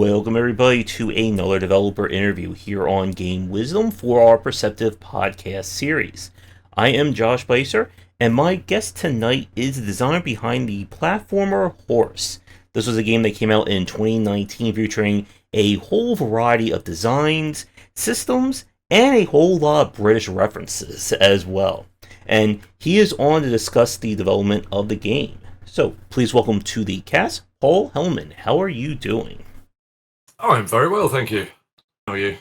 Welcome everybody to another developer interview here on Game Wisdom for our Perceptive podcast series. I am Josh Blaser, and my guest tonight is the designer behind the platformer Horace. This was a game that came out in 2019 featuring a whole variety of designs, systems, and a whole lot of British references as well. And he is on to discuss the development of the game. So please welcome to the cast, Paul Helman. How are you doing? Oh, I'm very well, thank you. How are you?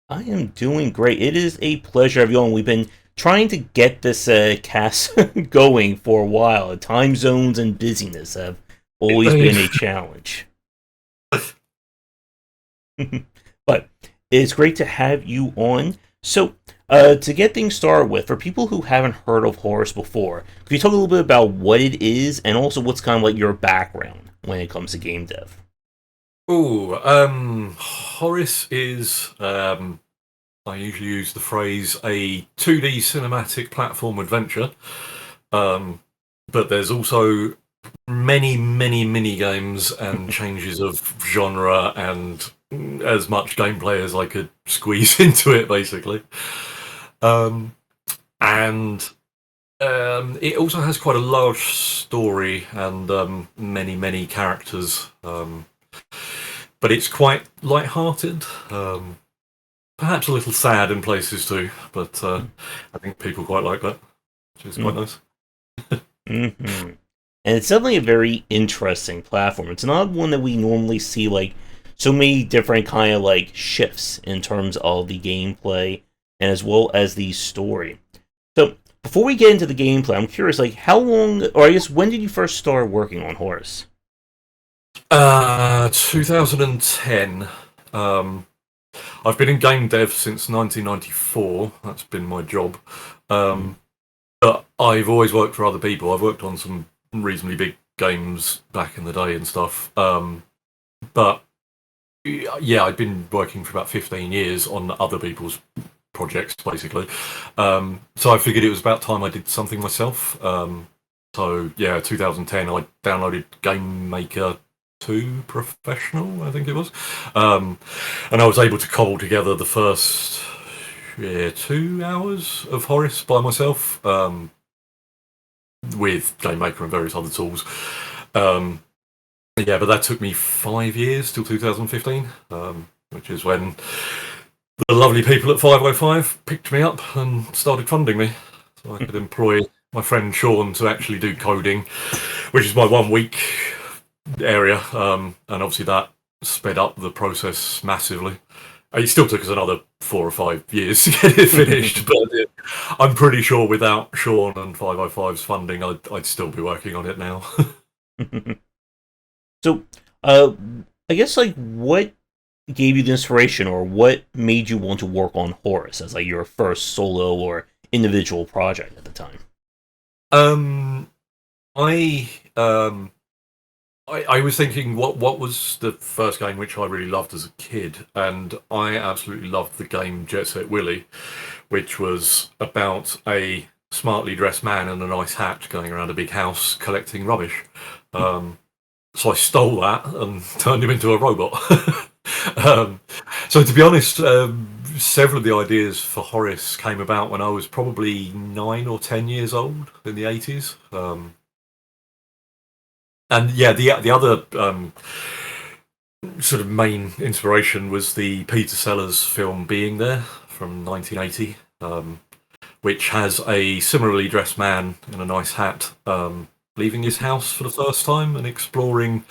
I am doing great. It is a pleasure to have you on. We've been trying to get this cast going for a while. Time zones and busyness have always been a challenge. But it's great to have you on. So, to get things started with, for people who haven't heard of Horace before, could you talk a little bit about what it is and also what's kind of like your background when it comes to game dev? Horace is, I usually use the phrase, a 2D cinematic platform adventure. But there's also many mini games and changes of genre and as much gameplay as I could squeeze into it, basically. It also has quite a large story and many characters. But it's quite light-hearted, perhaps a little sad in places too, but I think people quite like that, which is quite nice. Mm-hmm. And it's definitely a very interesting platform. It's not one that we normally see, like, so many different kind of, like, shifts in terms of the gameplay and as well as the story. So, before we get into the gameplay, I'm curious, like, how long, or I guess, when did you first start working on Horace? 2010. I've been in game dev since 1994. That's been my job. But I've always worked for other people. I've worked on some reasonably big games back in the day and stuff. But yeah, I've been working for about 15 years on other people's projects, basically. So I figured it was about time I did something myself. So yeah, 2010, I downloaded Game Maker 2 Professional, I think it was, and I was able to cobble together the first 2 hours of Horace by myself, with Game Maker and various other tools. But that took me 5 years till 2015, which is when the lovely people at 505 picked me up and started funding me, so I could employ my friend Sean to actually do coding, which is my 1 week area, and obviously that sped up the process massively. It still took us another 4 or 5 years to get it finished, but I'm pretty sure without Sean and 505's funding, I'd still be working on it now. So, I guess, like, what gave you the inspiration, or what made you want to work on Horace as, like, your first solo or individual project at the time? I was thinking, what was the first game which I really loved as a kid, and I absolutely loved the game Jet Set Willy, which was about a smartly dressed man in a nice hat going around a big house collecting rubbish. So I stole that and turned him into a robot. So to be honest, several of the ideas for Horace came about when I was probably 9 or 10 years old in the 80s. And yeah, the other sort of main inspiration was the Peter Sellers film Being There from 1980, which has a similarly dressed man in a nice hat leaving his house for the first time and exploring,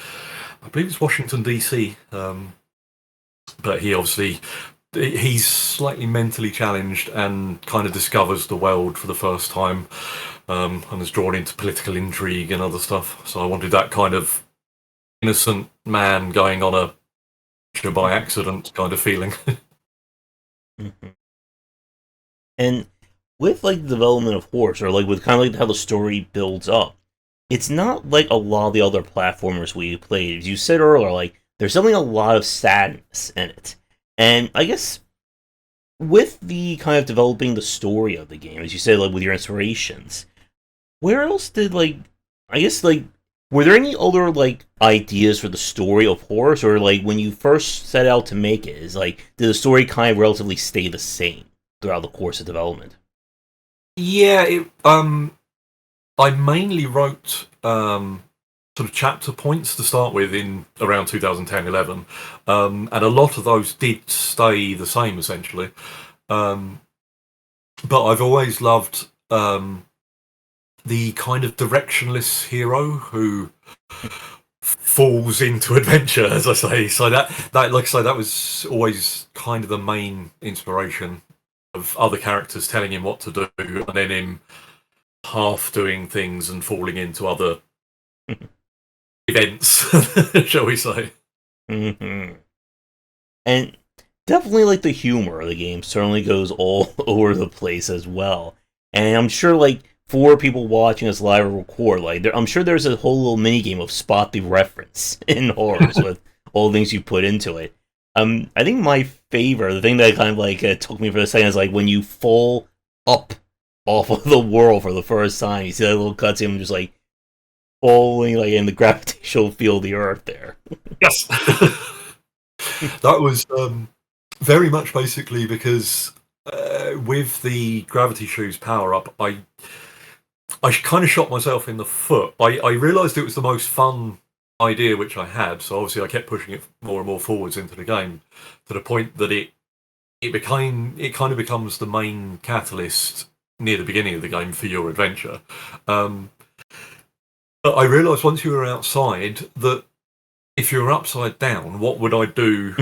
I believe it's Washington, D.C. But he's slightly mentally challenged and kind of discovers the world for the first time, and is drawn into political intrigue and other stuff. So I wanted that kind of innocent man going on a by accident kind of feeling. Mm-hmm. And with, like, the development of Horse, or, like, with kind of like how the story builds up, it's not like a lot of the other platformers we played. As you said earlier, like, there's definitely a lot of sadness in it. And I guess with the kind of developing the story of the game, as you said, like, with your inspirations, where else did, like, I guess, like, Were there any other like ideas for the story of Horus, or like when you first set out to make it, is like did the story kind of relatively stay the same throughout the course of development? Yeah, I mainly wrote sort of chapter points to start with in around 2010-11, and a lot of those did stay the same essentially. Um, but I've always loved the kind of directionless hero who falls into adventure, as I say. So that like I say, that was always kind of the main inspiration of other characters telling him what to do, and then him half doing things and falling into other events, shall we say. Hmm. And definitely like the humor of the game certainly goes all over the place as well. And I'm sure like for people watching us live or record, like I'm sure there's a whole little mini game of spot the reference in horrors with all the things you put into it. I think my favorite, the thing that kind of like took me for a second, is like when you fall up off of the world for the first time. You see that little cutscene, just like falling like in the gravitational field of the Earth there. Yes, that was very much basically because with the gravity shoes power up, I kind of shot myself in the foot. I realised it was the most fun idea which I had, so obviously I kept pushing it more and more forwards into the game to the point that it kind of becomes the main catalyst near the beginning of the game for your adventure. Um, but I realised once you were outside that if you were upside down, what would I do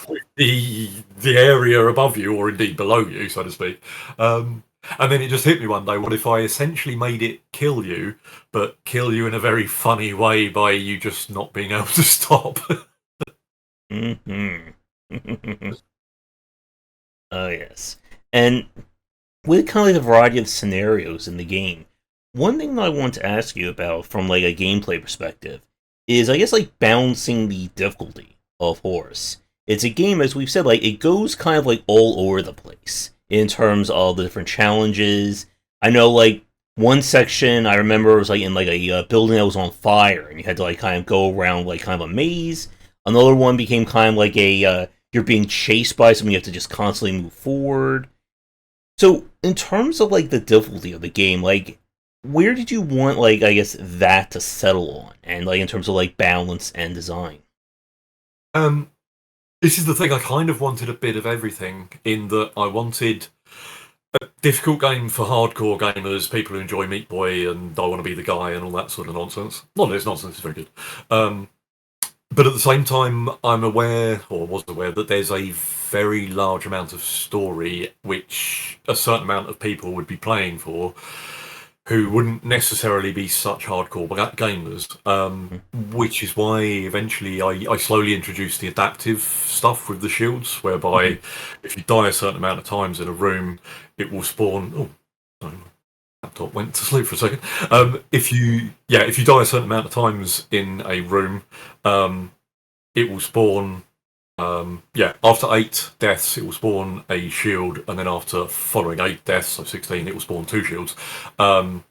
with the area above you, or indeed below you, so to speak? And then it just hit me one day: what if I essentially made it kill you, but kill you in a very funny way by you just not being able to stop? Hmm. Oh yes, and with kind of like a variety of scenarios in the game, one thing that I want to ask you about from like a gameplay perspective is, I guess, like balancing the difficulty of Horse. It's a game, as we've said, like it goes kind of like all over the place in terms of the different challenges. I know, like one section I remember was like in like a building that was on fire, and you had to like kind of go around like kind of a maze. Another one became kind of like a you're being chased by something, you have to just constantly move forward. So, in terms of like the difficulty of the game, like where did you want like I guess that to settle on, and like in terms of like balance and design? um, this is the thing. I kind of wanted a bit of everything. In that, I wanted a difficult game for hardcore gamers, people who enjoy Meat Boy and I want to be the guy and all that sort of nonsense. Not that it's nonsense; it's very good. Um, but at the same time, I'm aware, or was aware, that there's a very large amount of story which a certain amount of people would be playing for, who wouldn't necessarily be such hardcore gamers. Which is why eventually I slowly introduced the adaptive stuff with the shields, whereby if you die a certain amount of times in a room, it will spawn. Oh, sorry, my laptop went to sleep for a second. If you die a certain amount of times in a room, it will spawn. After 8 deaths, it will spawn a shield, and then after following 8 deaths, so 16, it will spawn 2 shields. And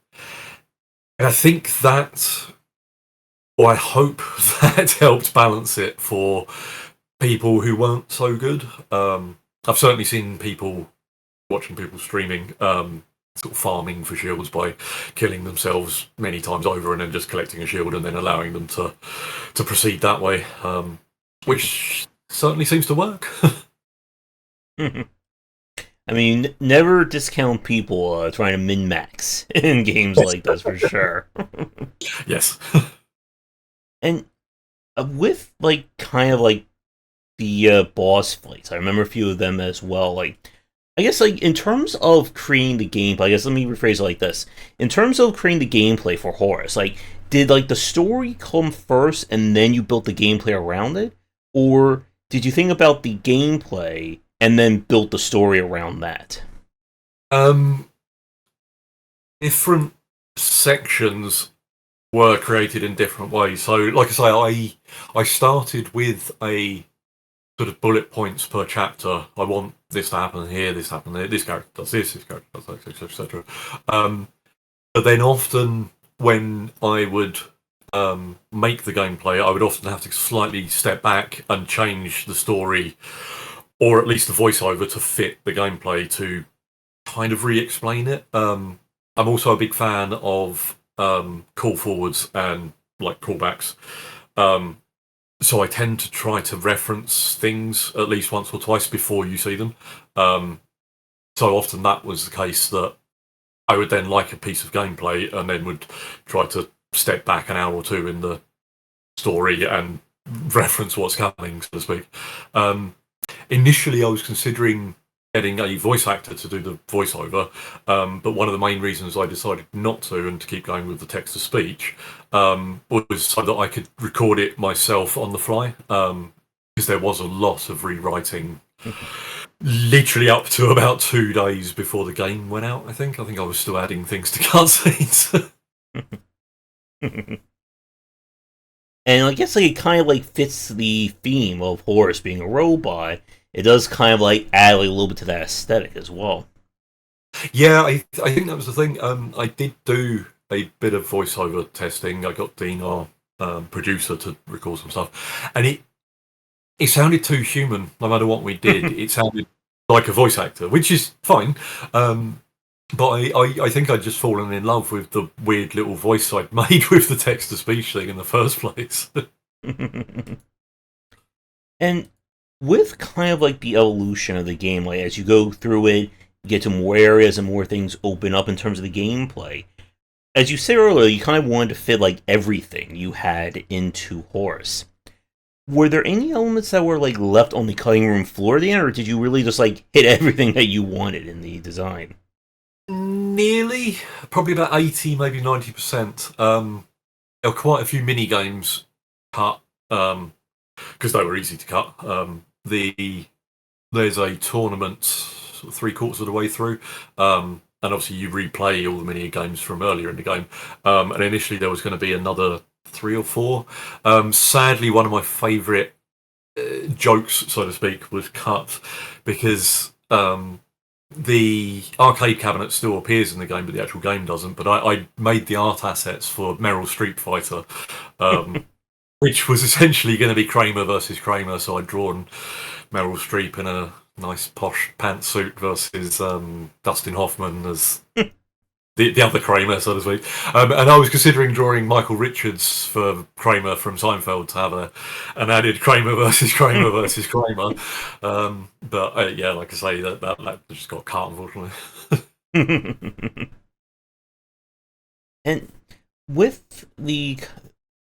I think that, or I hope that helped balance it for people who weren't so good. I've certainly seen people watching people streaming, sort of farming for shields by killing themselves many times over and then just collecting a shield and then allowing them to proceed that way, which certainly seems to work. I mean, never discount people trying to min max in games like this for sure. Yes. And with like kind of like the boss fights, I remember a few of them as well. Like, I guess like in terms of creating the gameplay, I guess let me rephrase it like this: in terms of creating the gameplay for Horus, like did like the story come first and then you built the gameplay around it, or did you think about the gameplay and then built the story around that? um, Different sections were created in different ways. So, like I say, I started with a sort of bullet points per chapter. I want this to happen here, this to happen there, this character does this character does that, etc., etc. But then often when I would make the gameplay, I would often have to slightly step back and change the story, or at least the voiceover, to fit the gameplay to kind of re-explain it. I'm also a big fan of call forwards and like callbacks. So I tend to try to reference things at least once or twice before you see them. So often that was the case that I would then like a piece of gameplay and then would try to step back an hour or two in the story and reference what's coming, so to speak. Initially, I was considering getting a voice actor to do the voiceover, but one of the main reasons I decided not to and to keep going with the text to speech was so that I could record it myself on the fly, because there was a lot of rewriting. Literally up to about 2 days before the game went out, I think. I was still adding things to cutscenes. And I guess like it kind of like fits the theme of Horace being a robot. It does kind of like add like, a little bit to that aesthetic as well. Yeah, I think that was the thing. I did do a bit of voiceover testing. I got Dean, our producer, to record some stuff, and it sounded too human. No matter what we did, it sounded like a voice actor, which is fine. But I think I'd just fallen in love with the weird little voice I'd made with the text-to-speech thing in the first place. And with kind of like the evolution of the game, like as you go through it, you get to more areas and more things open up in terms of the gameplay. As you said earlier, you kind of wanted to fit like everything you had into Horace. Were there any elements that were like left on the cutting room floor at the end, or did you really just like hit everything that you wanted in the design? Nearly, probably about 80, maybe 90%. There were quite a few mini games cut because they were easy to cut. There's a tournament sort of 3/4 of the way through, and obviously you replay all the mini games from earlier in the game. And initially there was going to be another 3 or 4. Sadly, one of my favourite jokes, so to speak, was cut because the arcade cabinet still appears in the game, but the actual game doesn't. But I made the art assets for Meryl Streep Fighter, which was essentially going to be Kramer versus Kramer. So I'd drawn Meryl Streep in a nice posh pantsuit versus Dustin Hoffman as the other Kramer, so to speak. And I was considering drawing Michael Richards for Kramer from Seinfeld to have an added Kramer versus Kramer versus Kramer. But yeah, like I say, that just got cut, unfortunately. And with the...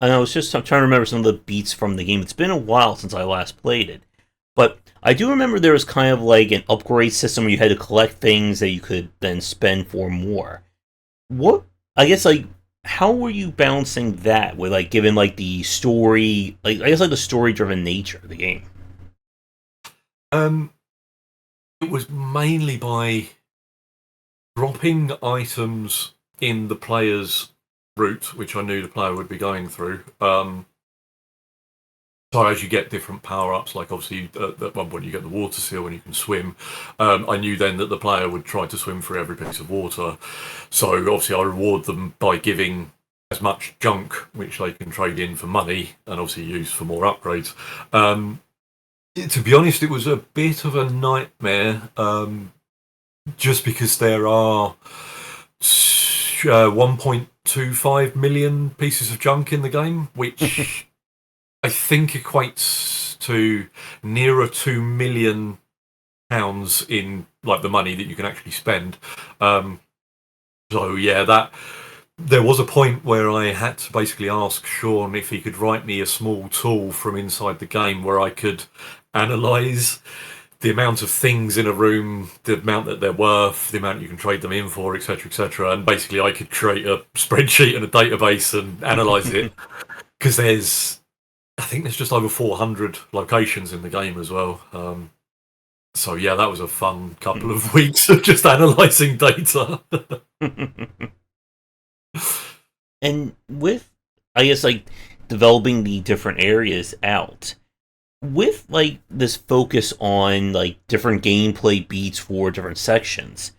And I'm trying to remember some of the beats from the game. It's been a while since I last played it. But I do remember there was kind of like an upgrade system where you had to collect things that you could then spend for more. What, I guess, like, how were you balancing that with, like, given, like, the story, like, I guess, like, the story-driven nature of the game? It was mainly by dropping items in the player's route, which I knew the player would be going through. So as you get different power-ups, like obviously at one point you get the water seal and you can swim, I knew then that the player would try to swim through every piece of water. So obviously I reward them by giving as much junk, which they can trade in for money and obviously use for more upgrades. To be honest, it was a bit of a nightmare, just because there are 1.25 million pieces of junk in the game, which... I think equates to nearer £2 million in like the money that you can actually spend. So yeah, there was a point where I had to basically ask Sean if he could write me a small tool from inside the game where I could analyse the amount of things in a room, the amount that they're worth, the amount you can trade them in for, etc., etc. And basically I could create a spreadsheet and a database and analyse it, because I think there's just over 400 locations in the game as well. So yeah, that was a fun couple of weeks of just analysing data. And with, I guess, like, developing the different areas out, with, like, this focus on, like, different gameplay beats for different sections,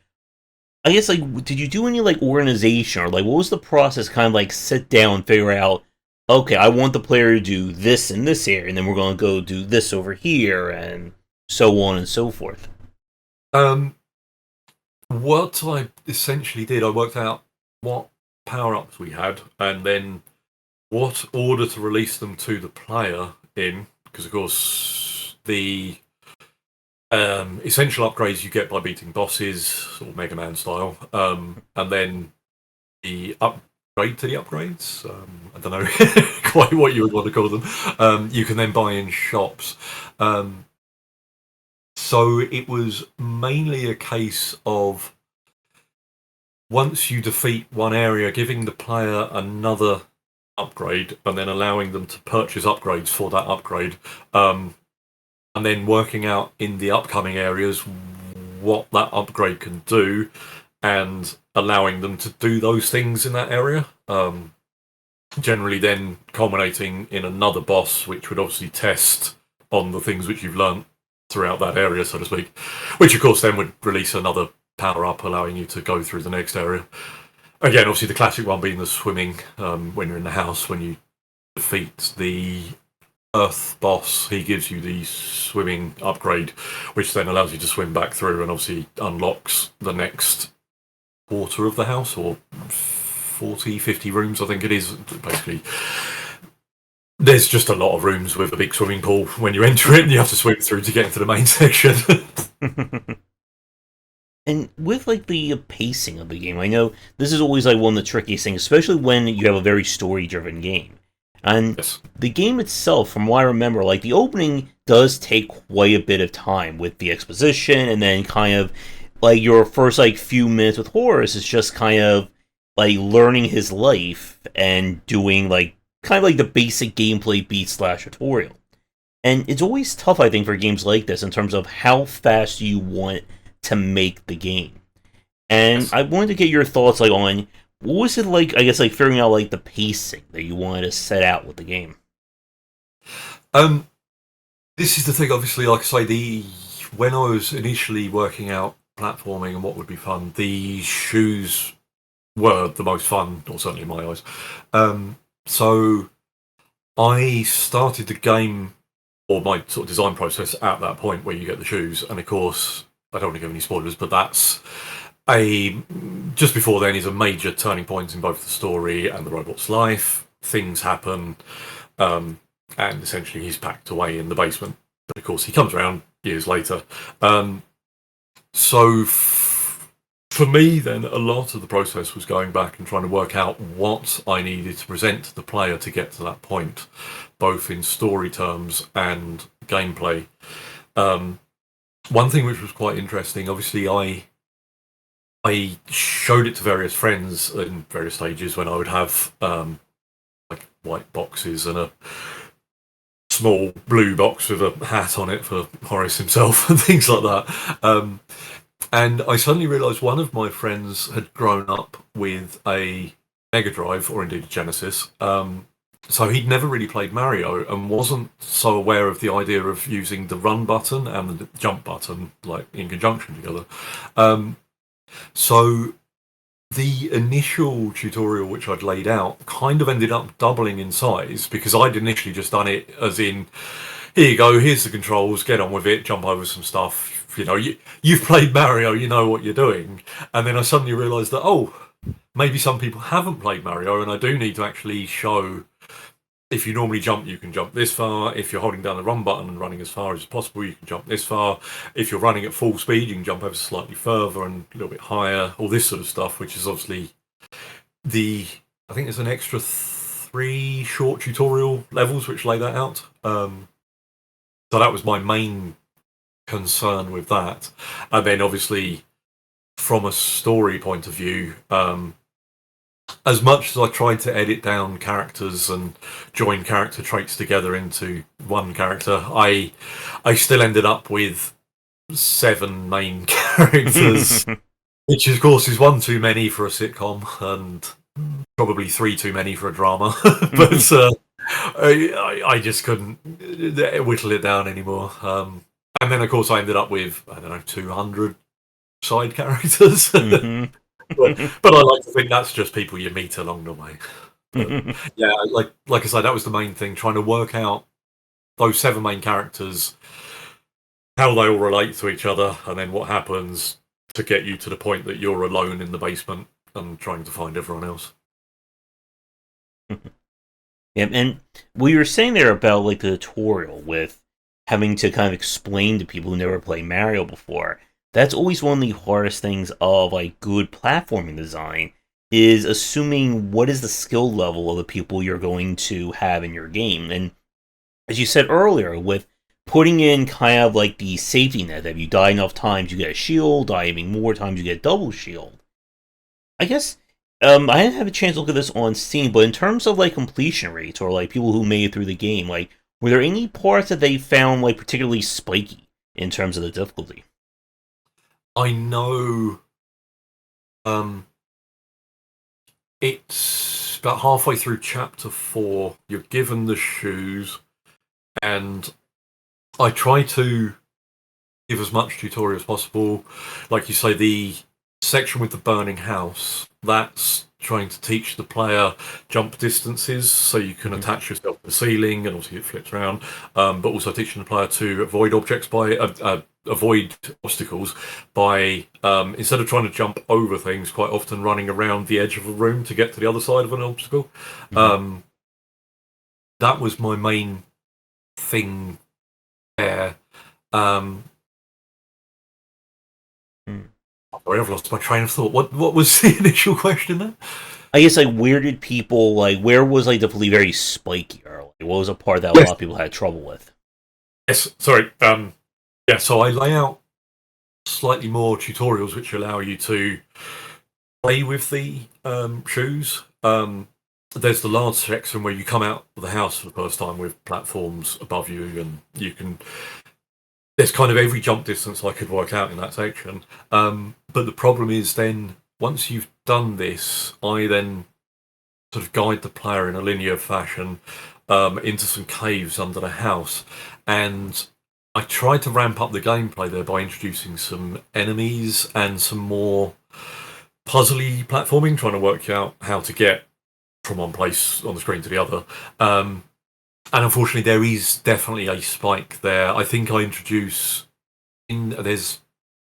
I guess, like, did you do any, like, organization, or, like, what was the process kind of, like, sit down and figure out, okay, I want the player to do this in this area, and then we're going to go do this over here, and so on and so forth. Um, what I essentially did, I worked out what power-ups we had, and then what order to release them to the player in, because of course the essential upgrades you get by beating bosses, or Mega Man style, and then the upgrade to the upgrades. I don't know quite what you would want to call them. You can then buy in shops. So it was mainly a case of once you defeat one area, giving the player another upgrade and then allowing them to purchase upgrades for that upgrade. And then working out in the upcoming areas what that upgrade can do and allowing them to do those things in that area. Generally then culminating in another boss, which would obviously test on the things which you've learnt throughout that area, so to speak, which of course then would release another power-up, allowing you to go through the next area. Again, obviously the classic one being the swimming, when you're in the house, when you defeat the Earth boss, he gives you the swimming upgrade, which then allows you to swim back through and obviously unlocks the next quarter of the house, or 40, 50 rooms, I think it is. Basically, there's just a lot of rooms with a big swimming pool when you enter it, and you have to swim through to get into the main section. And with like the pacing of the game, I know this is always like one of the trickiest things, especially when you have a very story-driven game. And Yes. the game itself, from what I remember, like the opening does take quite a bit of time with the exposition, and then kind of like your first like few minutes with Horace is just kind of like learning his life and doing like kind of like the basic gameplay beat slash tutorial. And it's always tough, I think, for games like this in terms of how fast you want to make the game. And Yes. I wanted to get your thoughts like on what was it like, I guess, like figuring out like the pacing that you wanted to set out with the game. This is the thing, obviously, like I say, when I was initially working out platforming and what would be fun, the shoes were the most fun, or certainly in my eyes. So I started the game, or my sort of design process, at that point where you get the shoes, and of course, I don't want to give any spoilers, but that's just before then is a major turning point in both the story and the robot's life. Things happen, and essentially he's packed away in the basement. But of course, he comes around years later. So for me, then, a lot of the process was going back and trying to work out what I needed to present to the player to get to that point, both in story terms and gameplay. One thing which was quite interesting, obviously, I showed it to various friends in various stages when I would have like white boxes and a small blue box with a hat on it for Horace himself and things like that. And I suddenly realised one of my friends had grown up with a Mega Drive, or indeed a Genesis. So he'd never really played Mario and wasn't so aware of the idea of using the run button and the jump button like in conjunction together. So the initial tutorial which I'd laid out kind of ended up doubling in size, because I'd initially just done it as in, here you go, here's the controls, get on with it, jump over some stuff. You know, you've played Mario, you know what you're doing. And then I suddenly realised that, oh, maybe some people haven't played Mario, and I do need to actually show, if you normally jump, you can jump this far. If you're holding down the run button and running as far as possible, you can jump this far. If you're running at full speed, you can jump ever slightly further and a little bit higher, all this sort of stuff, which is obviously I think there's an extra 3 short tutorial levels which lay that out. So that was my main concern with that. And then obviously, from a story point of view, as much as I tried to edit down characters and join character traits together into one character, I still ended up with 7 main characters, which of course is one too many for a sitcom and probably 3 too many for a drama. But I just couldn't whittle it down anymore. And then of course I ended up with, I don't know, 200 side characters. But I like to think that's just people you meet along the way. But yeah, like I said, that was the main thing, trying to work out those 7 main characters, how they all relate to each other, and then what happens to get you to the point that you're alone in the basement and trying to find everyone else. Yeah, and we were saying there about like the tutorial with having to kind of explain to people who never played Mario before. That's always one of the hardest things of like good platforming design is assuming what is the skill level of the people you're going to have in your game. And as you said earlier, with putting in kind of like the safety net that if you die enough times you get a shield, die even more times you get double shield. I guess I didn't have a chance to look at this on Steam, but in terms of like completion rates or like people who made it through the game, like were there any parts that they found like particularly spiky in terms of the difficulty? I know um, it's about halfway through chapter 4. You're given the shoes, and I try to give as much tutorial as possible. Like you say, the section with the burning house, that's trying to teach the player jump distances so you can attach yourself to the ceiling and obviously it flips around, but also teaching the player to avoid objects by avoid obstacles by instead of trying to jump over things, quite often running around the edge of a room to get to the other side of an obstacle. That was my main thing there. Sorry, I've lost my train of thought. What was the initial question there? I guess like where was like the plea very spiky or like, what was a part that a lot of people had trouble with? Yes, sorry. Yeah, so I lay out slightly more tutorials which allow you to play with the shoes. There's the large section where you come out of the house for the first time with platforms above you, and you can. There's kind of every jump distance I could work out in that section. But the problem is then once you've done this, I then sort of guide the player in a linear fashion into some caves under the house, and I tried to ramp up the gameplay there by introducing some enemies and some more puzzly platforming, trying to work out how to get from one place on the screen to the other. And unfortunately, there is definitely a spike there. I think I introduce there's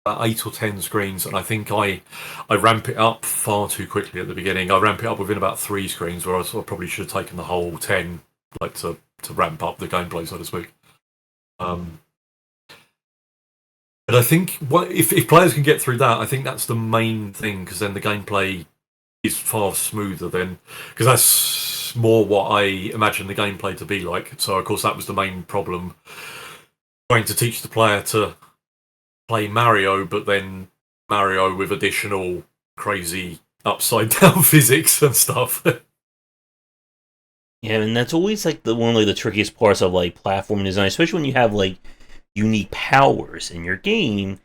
8 or 10 screens, and I think I ramp it up far too quickly at the beginning. I ramp it up within about 3 screens, whereas I probably should have taken the whole 10, like to ramp up the gameplay, so to speak. But I think if players can get through that, I think that's the main thing, because then the gameplay is far smoother then, because that's more what I imagine the gameplay to be like. So of course that was the main problem, trying to teach the player to play Mario, but then Mario with additional crazy upside down physics and stuff. Yeah, and that's always like one of like, the trickiest parts of like platform design, especially when you have like unique powers in your game.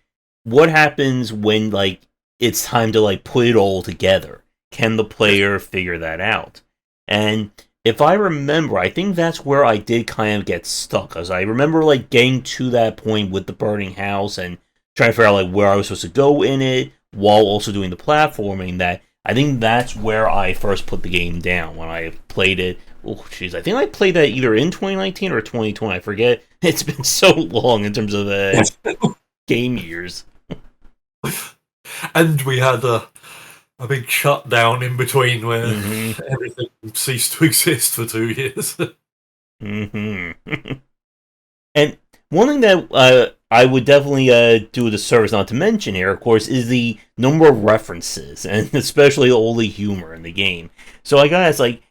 What happens when like it's time to like put it all together? Can the player figure that out? And if I remember, I think that's where I did kind of get stuck, as I remember like getting to that point with the burning house and trying to figure out like where I was supposed to go in it while also doing the platforming. That I think that's where I first put the game down when I played it. Oh, jeez, I think I played that either in 2019 or 2020. I forget. It's been so long in terms of game years. And we had a big shutdown in between where everything ceased to exist for 2 years. And one thing that I would definitely do a disservice not to mention here, of course, is the number of references, and especially all the humor in the game. So I gotta ask, like,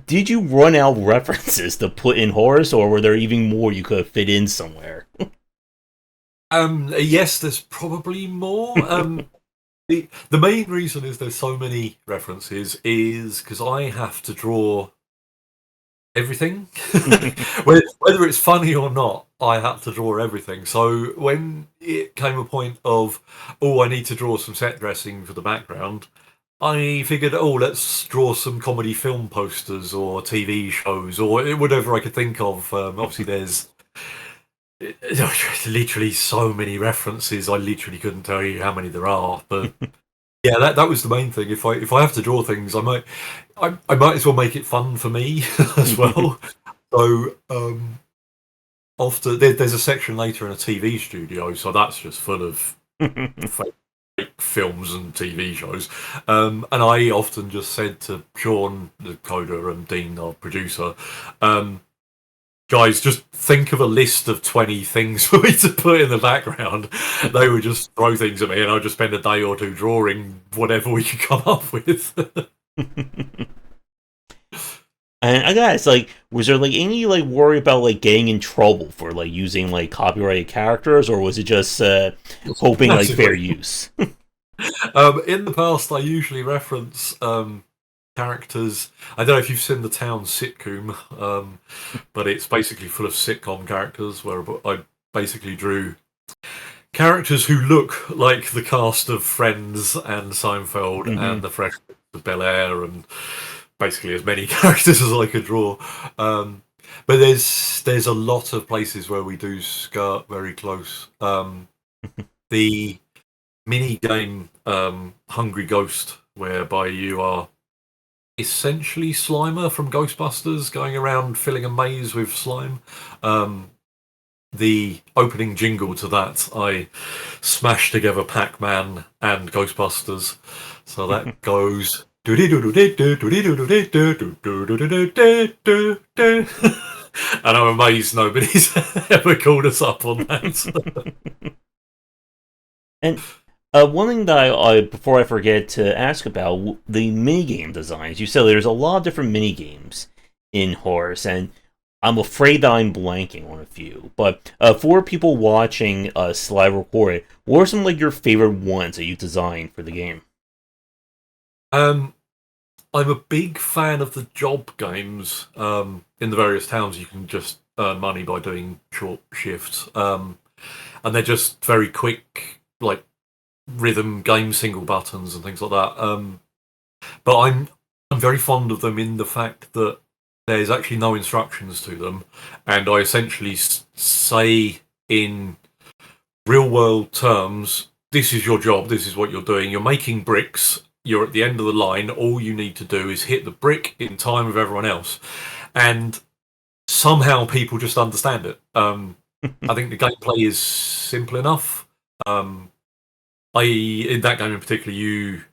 did you run out of references to put in Horace, or were there even more you could have fit in somewhere? Yes, there's probably more. The main reason is there's so many references is because I have to draw everything. Whether it's funny or not, I had to draw everything. So when it came a point of, oh, I need to draw some set dressing for the background, I figured, oh, let's draw some comedy film posters or TV shows or whatever I could think of. Obviously, there's literally so many references. I literally couldn't tell you how many there are, but Yeah, that was the main thing. If I have to draw things, I might as well make it fun for me as well. So often there's a section later in a TV studio, so that's just full of fake films and TV shows. And I often just said to Sean, the coder, and Dean, our producer, guys, just think of a list of 20 things for me to put in the background. They would just throw things at me, and I'd just spend a day or two drawing whatever we could come up with. And I guess, like, was there like any like worry about like getting in trouble for like using like copyrighted characters, or was it just hoping like fair use? In the past, I usually reference characters. I don't know if you've seen the town sitcom, but it's basically full of sitcom characters where I basically drew characters who look like the cast of Friends and Seinfeld and the Fresh Prince of Bel-Air, and basically as many characters as I could draw. But there's a lot of places where we do skirt very close. The mini game Hungry Ghost, whereby you are essentially Slimer from Ghostbusters going around filling a maze with slime. The opening jingle to that, I smashed together Pac-Man and Ghostbusters. So that goes. And I'm amazed nobody's ever called us up on that. And one thing that before I forget to ask about the minigame designs, you said there's a lot of different minigames in Horace, and I'm afraid that I'm blanking on a few. But for people watching us live record it, what are some like your favorite ones that you designed for the game? I'm a big fan of the job games. In the various towns, you can just earn money by doing short shifts, and they're just very quick, like rhythm game single buttons and things like that. But I'm very fond of them in the fact that there's actually no instructions to them, and I essentially say in real world terms, this is your job, this is what you're doing. You're making bricks. You're at the end of the line. All you need to do is hit the brick in time with everyone else, and somehow people just understand it. I think the gameplay is simple enough. In that game in particular,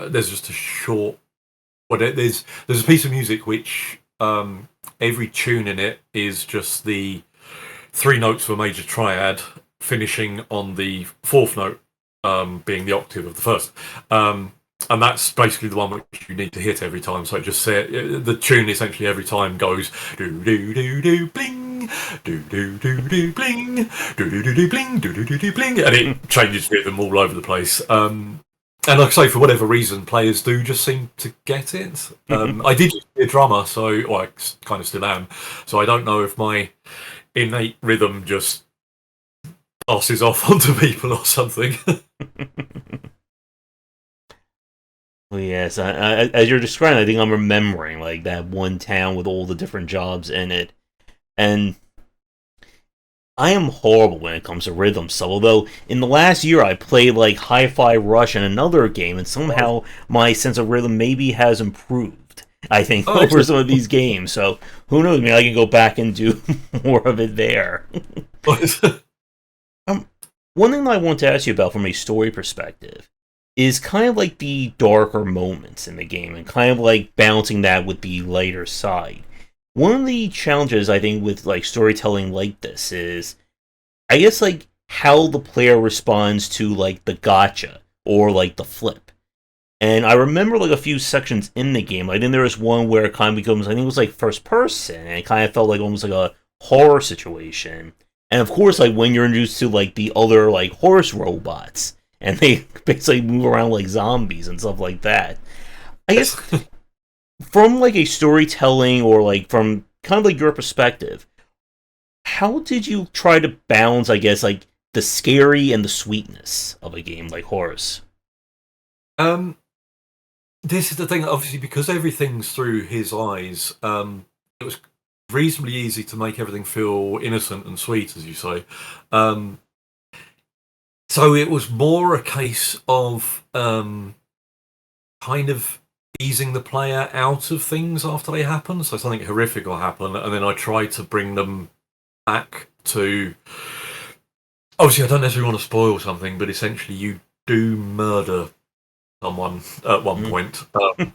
there's just a short. Well, there's a piece of music which every tune in it is just the three notes of a major triad, finishing on the fourth note, being the octave of the first. And that's basically the one which you need to hit every time. So it just the tune essentially every time goes do do do do bling, do do do do bling, do do do do bling, do do do do bling, and it changes rhythm all over the place. And like I say, for whatever reason, players do just seem to get it. I did used to be a drummer, so I kind of still am. So I don't know if my innate rhythm just passes off onto people or something. Well, yes, as you're describing, I think I'm remembering like that one town with all the different jobs in it, and I am horrible when it comes to rhythm stuff. Although in the last year I played like Hi-Fi Rush and another game, and somehow my sense of rhythm maybe has improved. I think over some of these games. So who knows? Maybe I can go back and do more of it there. One thing that I want to ask you about from a story perspective is kind of like the darker moments in the game, and kind of like balancing that with the lighter side. One of the challenges I think with like storytelling like this is, I guess, like how the player responds to like the gotcha or like the flip. And I remember like a few sections in the game. I think there was one where it kind of becomes, I think it was like first person, and it kind of felt like almost like a horror situation. And of course, like when you're introduced to like the other like horse robots, and they basically move around like zombies and stuff like that. I guess from like a storytelling or like from kind of like your perspective, how did you try to balance, I guess, like the scary and the sweetness of a game like Horace? This is the thing, obviously, because everything's through his eyes. It was reasonably easy to make everything feel innocent and sweet, as you say. So it was more a case of kind of easing the player out of things after they happen. So something horrific will happen, and then I try to bring them back to. Obviously, I don't necessarily want to spoil something, but essentially, you do murder someone at one point,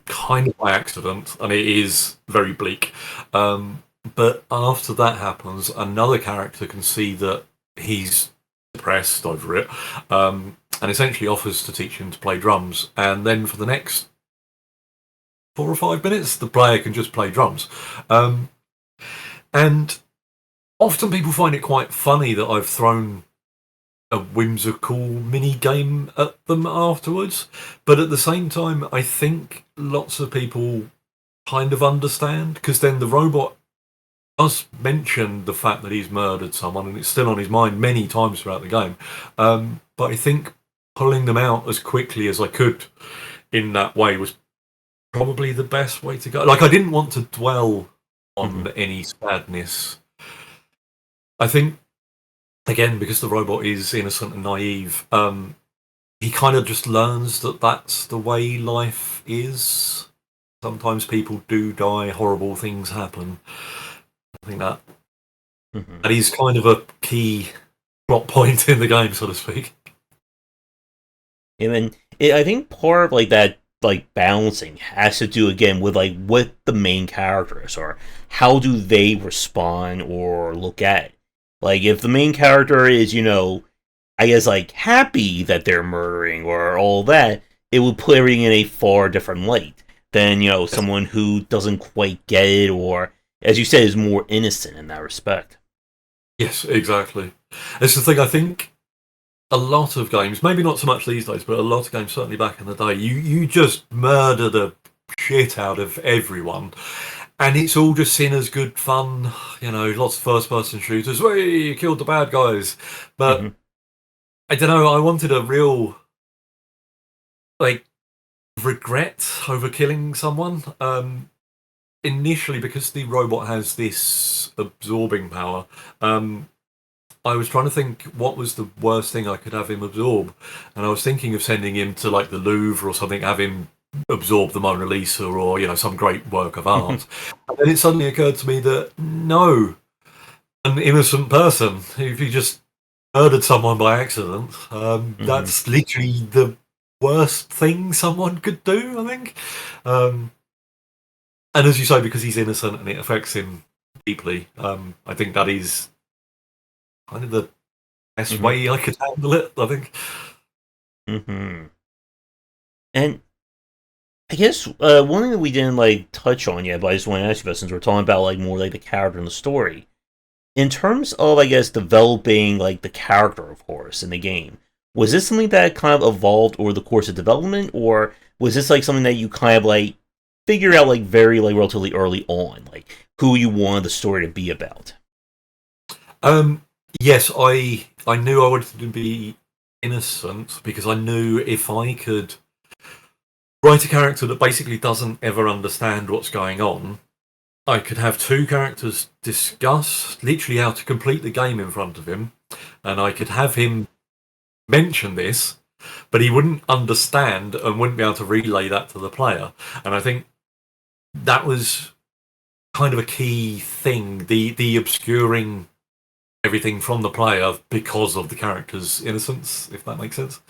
kind of by accident, and it is very bleak. But after that happens, another character can see that he's depressed over it, and essentially offers to teach him to play drums. And then for the next 4 or 5 minutes, the player can just play drums. And often people find it quite funny that I've thrown a whimsical mini game at them afterwards. But at the same time, I think lots of people kind of understand, because then the robot does mention the fact that he's murdered someone, and it's still on his mind many times throughout the game. But I think pulling them out as quickly as I could in that way was probably the best way to go. Like, I didn't want to dwell on any sadness. I think, again, because the robot is innocent and naive, he kind of just learns that that's the way life is. Sometimes people do die, horrible things happen. I think that that is kind of a key plot point in the game, so to speak. And I think part of like that like balancing has to do again with like what the main character is, or how do they respond or look at it. Like if the main character is, I guess like happy that they're murdering or all that, it would put everything in a far different light than, someone who doesn't quite get it, or as you said, is more innocent in that respect. Yes, exactly. It's the thing, I think a lot of games, maybe not so much these days, but a lot of games, certainly back in the day, you just murder the shit out of everyone. And it's all just seen as good fun, lots of first-person shooters. Way, you killed the bad guys. But, I don't know, I wanted a real, regret over killing someone. Initially, because the robot has this absorbing power, I was trying to think what was the worst thing I could have him absorb, and I was thinking of sending him to like the Louvre or something, have him absorb the Mona Lisa or some great work of art. And then it suddenly occurred to me that no, an innocent person, if you just murdered someone by accident, that's literally the worst thing someone could do, I think. And as you say, because he's innocent and it affects him deeply, I think that is kind of the best way I could handle it, I think. And I guess one thing that we didn't touch on yet, but I just want to ask you about, since we're talking about more like the character and the story, in terms of, I guess, developing the character of Horace in the game, was this something that kind of evolved over the course of development, or was this something that you kind of figured out very relatively early on, who you wanted the story to be about? Yes, I knew I wanted to be innocent, because I knew if I could write a character that basically doesn't ever understand what's going on, I could have two characters discuss literally how to complete the game in front of him, and I could have him mention this, but he wouldn't understand and wouldn't be able to relay that to the player. And I think that was kind of a key thing, the obscuring everything from the player because of the character's innocence, if that makes sense.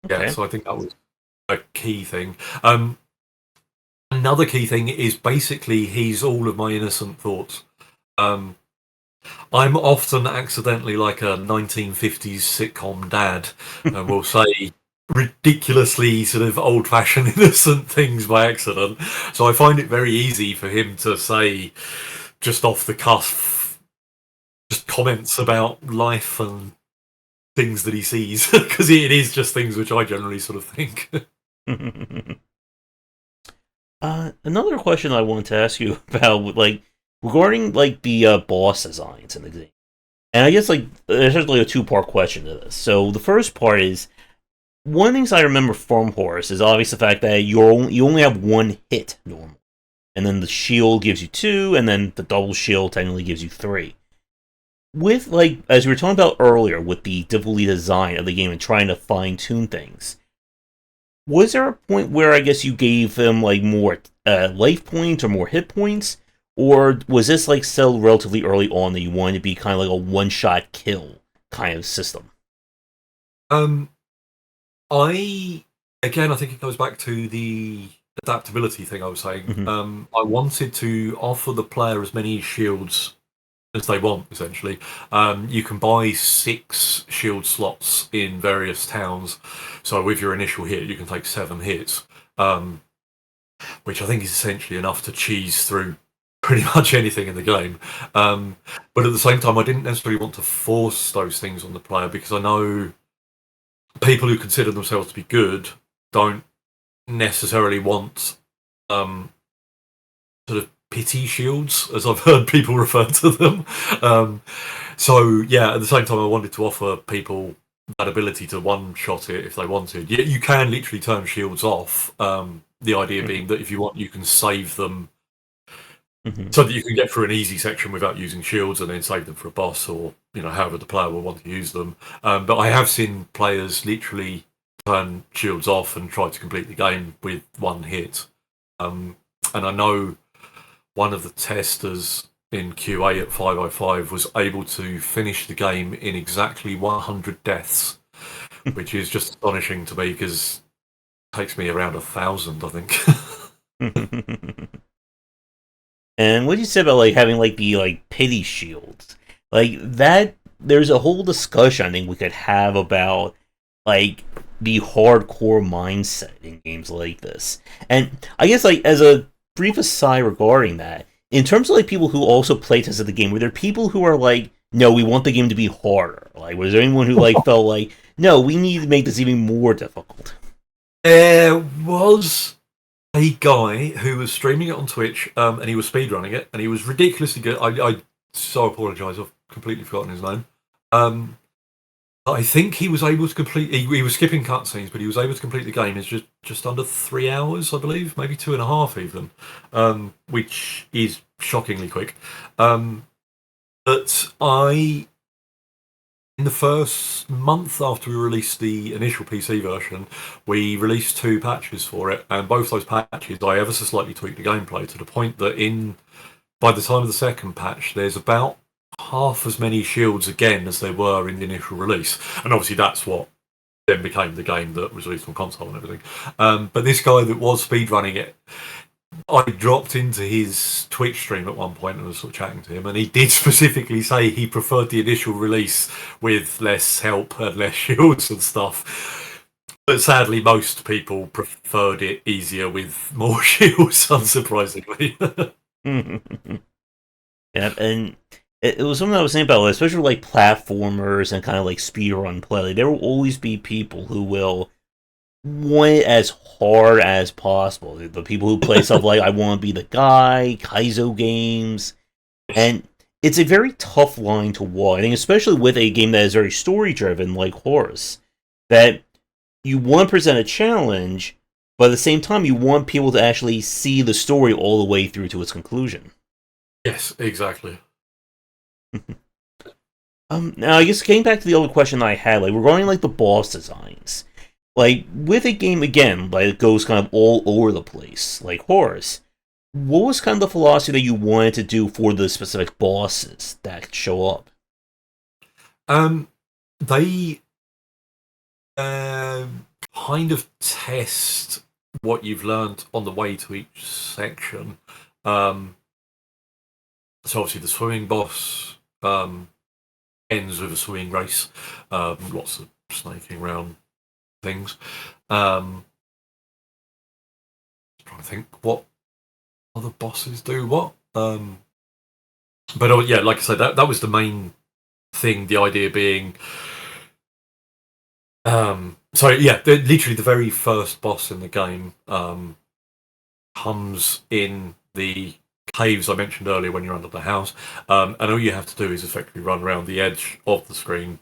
Okay. Yeah, so I think that was a key thing. Another key thing is basically he's all of my innocent thoughts. I'm often accidentally like a 1950s sitcom dad and will say ridiculously sort of old-fashioned innocent things by accident. So I find it very easy for him to say, just off the cuff, just comments about life and things that he sees, because it is just things which I generally sort of think. Another question I wanted to ask you about, regarding the boss designs in the game, and I guess there's actually a two-part question to this. So the first part is, one of the things I remember from Horace is obviously the fact that you only have one hit normally, and then the shield gives you two, and then the double shield technically gives you three. with like as we were talking about earlier, with the difficulty design of the game and trying to fine tune things, was there a point where I guess you gave them like more life points or more hit points, or was this like still relatively early on that you wanted to be kind of like a one shot kill kind of system? Um, I again, I think it goes back to the adaptability thing I was saying. Hmm. I wanted to offer the player as many shields as they want, essentially. You can buy 6 shield slots in various towns. So with your initial hit, you can take 7 hits, which I think is essentially enough to cheese through pretty much anything in the game. Um, but at the same time, I didn't necessarily want to force those things on the player because I know people who consider themselves to be good don't necessarily want um, sort of pity shields, as I've heard people refer to them. Um, so yeah, at the same time, I wanted to offer people that ability to one-shot it if they wanted. You can literally turn shields off. The idea being that if you want, you can save them Hmm. so that you can get through an easy section without using shields, and then save them for a boss, or however the player will want to use them. But I have seen players literally turn shields off and try to complete the game with one hit. Um, and I know one of the testers in QA at 505 was able to finish the game in exactly 100 deaths, which is just astonishing to me because it takes me around 1,000, I think. And what you said about like having like the like pity shields, like that, there's a whole discussion I think we could have about like the hardcore mindset in games like this. And I guess like as a brief aside regarding that, in terms of like people who also playtested the game, were there people who are like, no, we want the game to be harder? Like, was there anyone who like felt like, no, we need to make this even more difficult? There was a guy who was streaming it on Twitch, and he was speedrunning it, and he was ridiculously good. I so apologise, I've completely forgotten his name. Um, I think he was able to complete. He was skipping cutscenes, but he was able to complete the game in just under 3 hours, I believe, maybe 2.5 even, which is shockingly quick. Um, but in the first month after we released the initial PC version, we released 2 patches for it, and both those patches I ever so slightly tweaked the gameplay to the point that by the time of the second patch, there's about half as many shields again as there were in the initial release, and obviously that's what then became the game that was released on console and everything. But this guy that was speedrunning it, I dropped into his Twitch stream at one point and was sort of chatting to him, and he did specifically say he preferred the initial release with less help and less shields and stuff. But sadly, most people preferred it easier with more shields, unsurprisingly. Yeah, and it was something I was saying about, especially like platformers and kind of like speedrun play. Like, there will always be people who will want it as hard as possible. The people who play stuff like I Want to Be the Guy, Kaizo games, and it's a very tough line to walk. I think, especially with a game that is very story driven like Horace, that you want to present a challenge, but at the same time, you want people to actually see the story all the way through to its conclusion. Yes, exactly. Now I guess getting back to the other question I had, like regarding like the boss designs, like with a game again, like it goes kind of all over the place, like Horace. What was kind of the philosophy that you wanted to do for the specific bosses that show up? Um, they kind of test what you've learned on the way to each section. Um, so obviously the swimming boss ends with a swimming race, lots of snaking around things. Trying to think what other bosses do what. But yeah, like I said, that was the main thing. The idea being, so yeah, literally the very first boss in the game comes in the caves I mentioned earlier when you're under the house, and all you have to do is effectively run around the edge of the screen,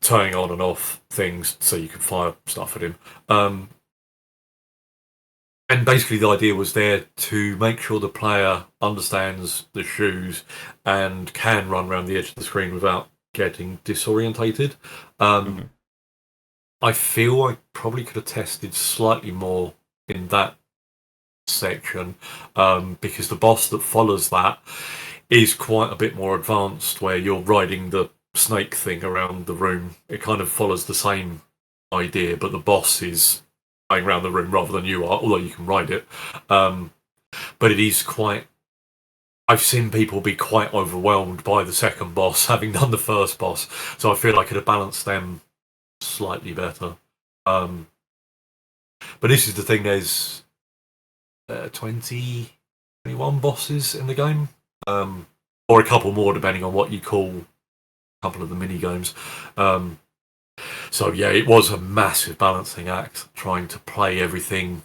turning on and off things so you can fire stuff at him. Um, And basically, the idea was there to make sure the player understands the shoes and can run around the edge of the screen without getting disorientated. Hmm. I feel I probably could have tested slightly more in that section, because the boss that follows that is quite a bit more advanced, where you're riding the snake thing around the room. It kind of follows the same idea, but the boss is going around the room rather than you are, although you can ride it. Um, but it is quite. I've seen people be quite overwhelmed by the second boss, having done the first boss. So I feel I could have balanced them slightly better. Um, but this is the thing: there's 20, 21 bosses in the game, or a couple more depending on what you call a couple of the mini games. Um, so yeah, it was a massive balancing act trying to play everything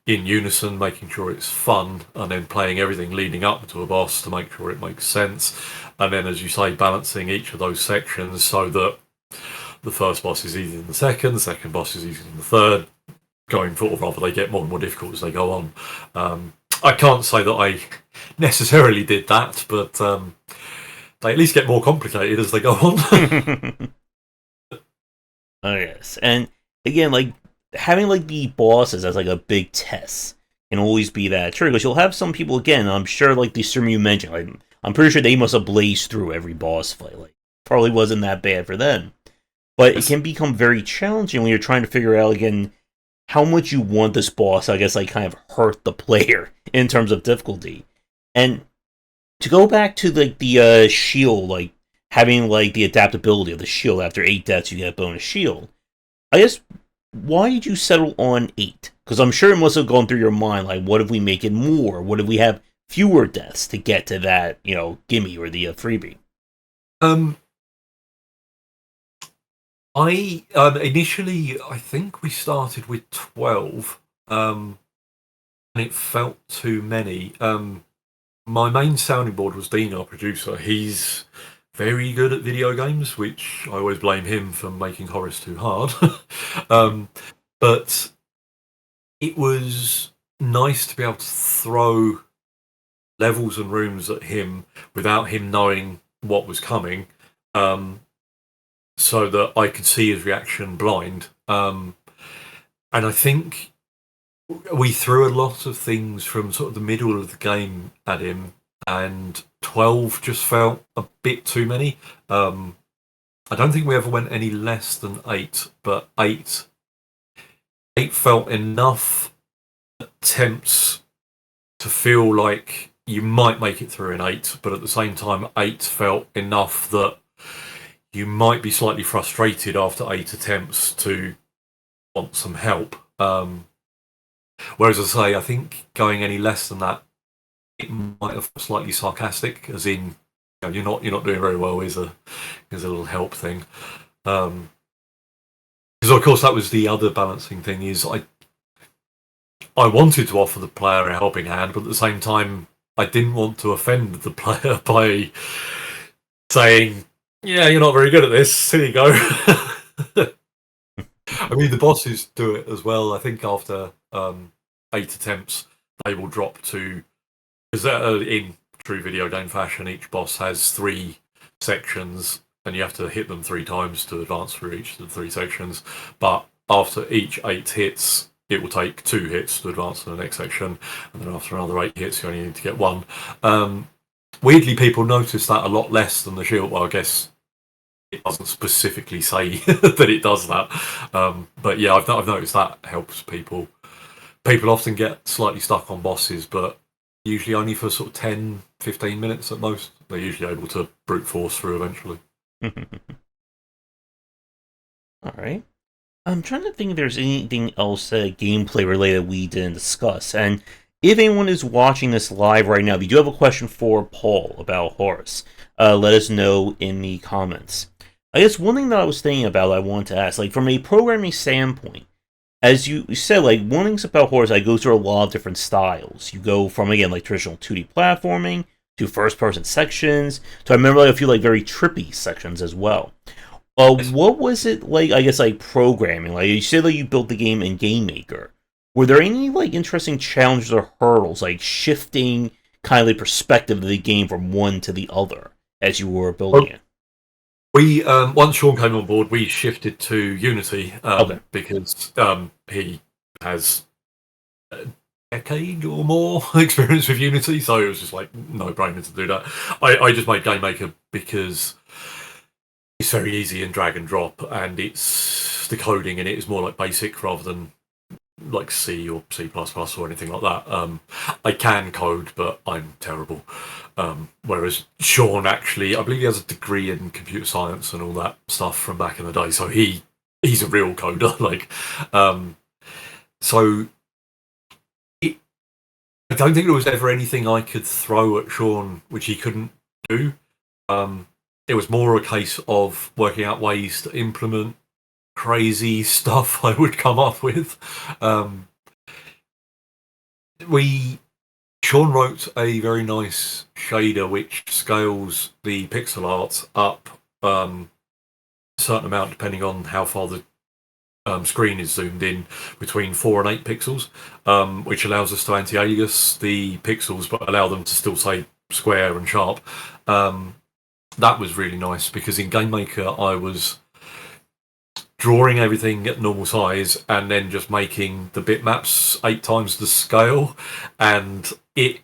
in unison, making sure it's fun, and then playing everything leading up to a boss to make sure it makes sense. And then, as you say, balancing each of those sections so that the first boss is easier than the second boss is easier than the third, going forward, rather they get more and more difficult as they go on. I can't say that I necessarily did that, but they at least get more complicated as they go on. Oh yes, and again, like having like the bosses as like a big test can always be that true because you'll have some people again. I'm sure like the streamer you mentioned, like, I'm pretty sure they must have blazed through every boss fight. Like probably wasn't that bad for them, but it can become very challenging when you're trying to figure out again how much you want this boss. I guess like kind of hurt the player in terms of difficulty, and to go back to like the shield, like having like the adaptability of the shield after 8 deaths, you get a bonus shield. I guess why did you settle on 8? Because I'm sure it must have gone through your mind like, what if we make it more? What if we have fewer deaths to get to that, gimme or the freebie? um, I initially, I think we started with 12, and it felt too many. My main sounding board was Dean, our producer. He's very good at video games, which I always blame him for making Horace too hard. um, but it was nice to be able to throw levels and rooms at him without him knowing what was coming, so that I could see his reaction blind. And I think we threw a lot of things from sort of the middle of the game at him, and 12 just felt a bit too many. I don't think we ever went any less than 8, but 8 felt enough attempts to feel like you might make it through in 8, but at the same time, 8 felt enough that you might be slightly frustrated after 8 attempts to want some help. Whereas I say, I think going any less than that, it might have slightly sarcastic, as in, you're not doing very well is a little help thing. Because of course that was the other balancing thing is I wanted to offer the player a helping hand, but at the same time I didn't want to offend the player by saying, "Yeah, you're not very good at this. Here you go." I mean, the bosses do it as well. I think after 8 attempts, they will drop to, because in true video game fashion, each boss has 3 sections, and you have to hit them 3 times to advance through each of the 3 sections. But after each 8 hits, it will take 2 hits to advance to the next section, and then after another 8 hits, you only need to get 1. Weirdly, people notice that a lot less than the shield. Well, I guess it doesn't specifically say that it does that. But yeah, I've noticed that helps people. People often get slightly stuck on bosses, but usually only for sort of 10, 15 minutes at most. They're usually able to brute force through eventually. All right. I'm trying to think if there's anything else gameplay related we didn't discuss. And if anyone is watching this live right now, if you do have a question for Paul about Horace, let us know in the comments. I guess one thing that I was thinking about I wanted to ask, like from a programming standpoint, as you said, like one thing about Horace, I go through a lot of different styles. You go from again like traditional 2D platforming to first-person sections to I remember like, a few like very trippy sections as well. What was it like? I guess like programming. Like you said, that you built the game in Game Maker. were there any like interesting challenges or hurdles, like shifting kind of the perspective of the game from one to the other as you were building it? We once Sean came on board, we shifted to Unity Okay. because he has a decade or more experience with Unity, so it was just like no brainer to do that. I just made Game Maker because it's very easy and drag and drop, and it's the coding in it is more like basic rather than like C or C++ or anything like that. I can code, but I'm terrible. Whereas Sean actually, I believe he has a degree in computer science and all that stuff from back in the day, so he's a real coder. Like, so I don't think there was ever anything I could throw at Sean which he couldn't do. It was more a case of working out ways to implement crazy stuff I would come up with. Sean wrote a very nice shader which scales the pixel art up a certain amount depending on how far the screen is zoomed in, between 4 and 8 pixels, which allows us to anti-alias the pixels but allow them to still say square and sharp. That was really nice because in Game Maker I was drawing everything at normal size and then just making the bitmaps 8 times the scale, and it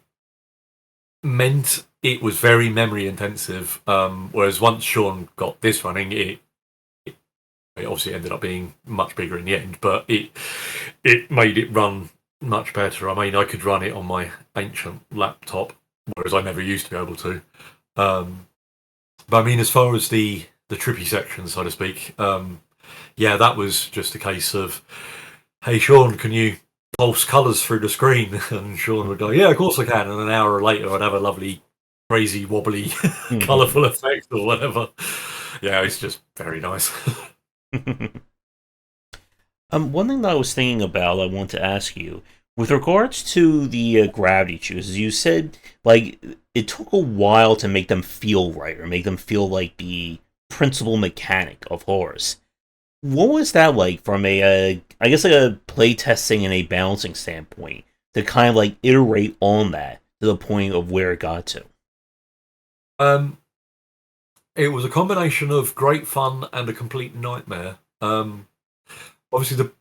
meant it was very memory intensive. Whereas once Sean got this running, it obviously ended up being much bigger in the end, but it made it run much better. I mean, I could run it on my ancient laptop, whereas I never used to be able to. But I mean, as far as the trippy section, so to speak, yeah, that was just a case of, hey, Sean, can you pulse colours through the screen? And Sean would go, yeah, of course I can. And an hour later, I'd have a lovely, crazy, wobbly, colourful effect or whatever. Yeah, it's just very nice. One thing that I was thinking about, I want to ask you, with regards to the gravity chooses, you said like it took a while to make them feel right or make them feel like the principal mechanic of Horace. What was that like from a, I guess like a playtesting and a balancing standpoint to kind of like iterate on that to the point of where it got to? It was a combination of great fun and a complete nightmare. Obviously, the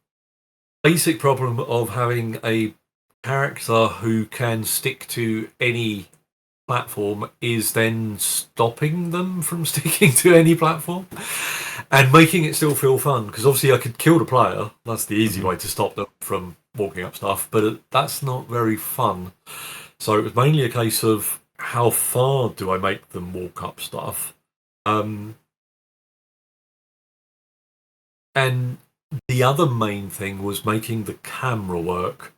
basic problem of having a character who can stick to any platform is then stopping them from sticking to any platform and making it still feel fun. Because obviously, I could kill the player. That's the easy way to stop them from walking up stuff, but that's not very fun. So it was mainly a case of how far do I make them walk up stuff. And the other main thing was making the camera work,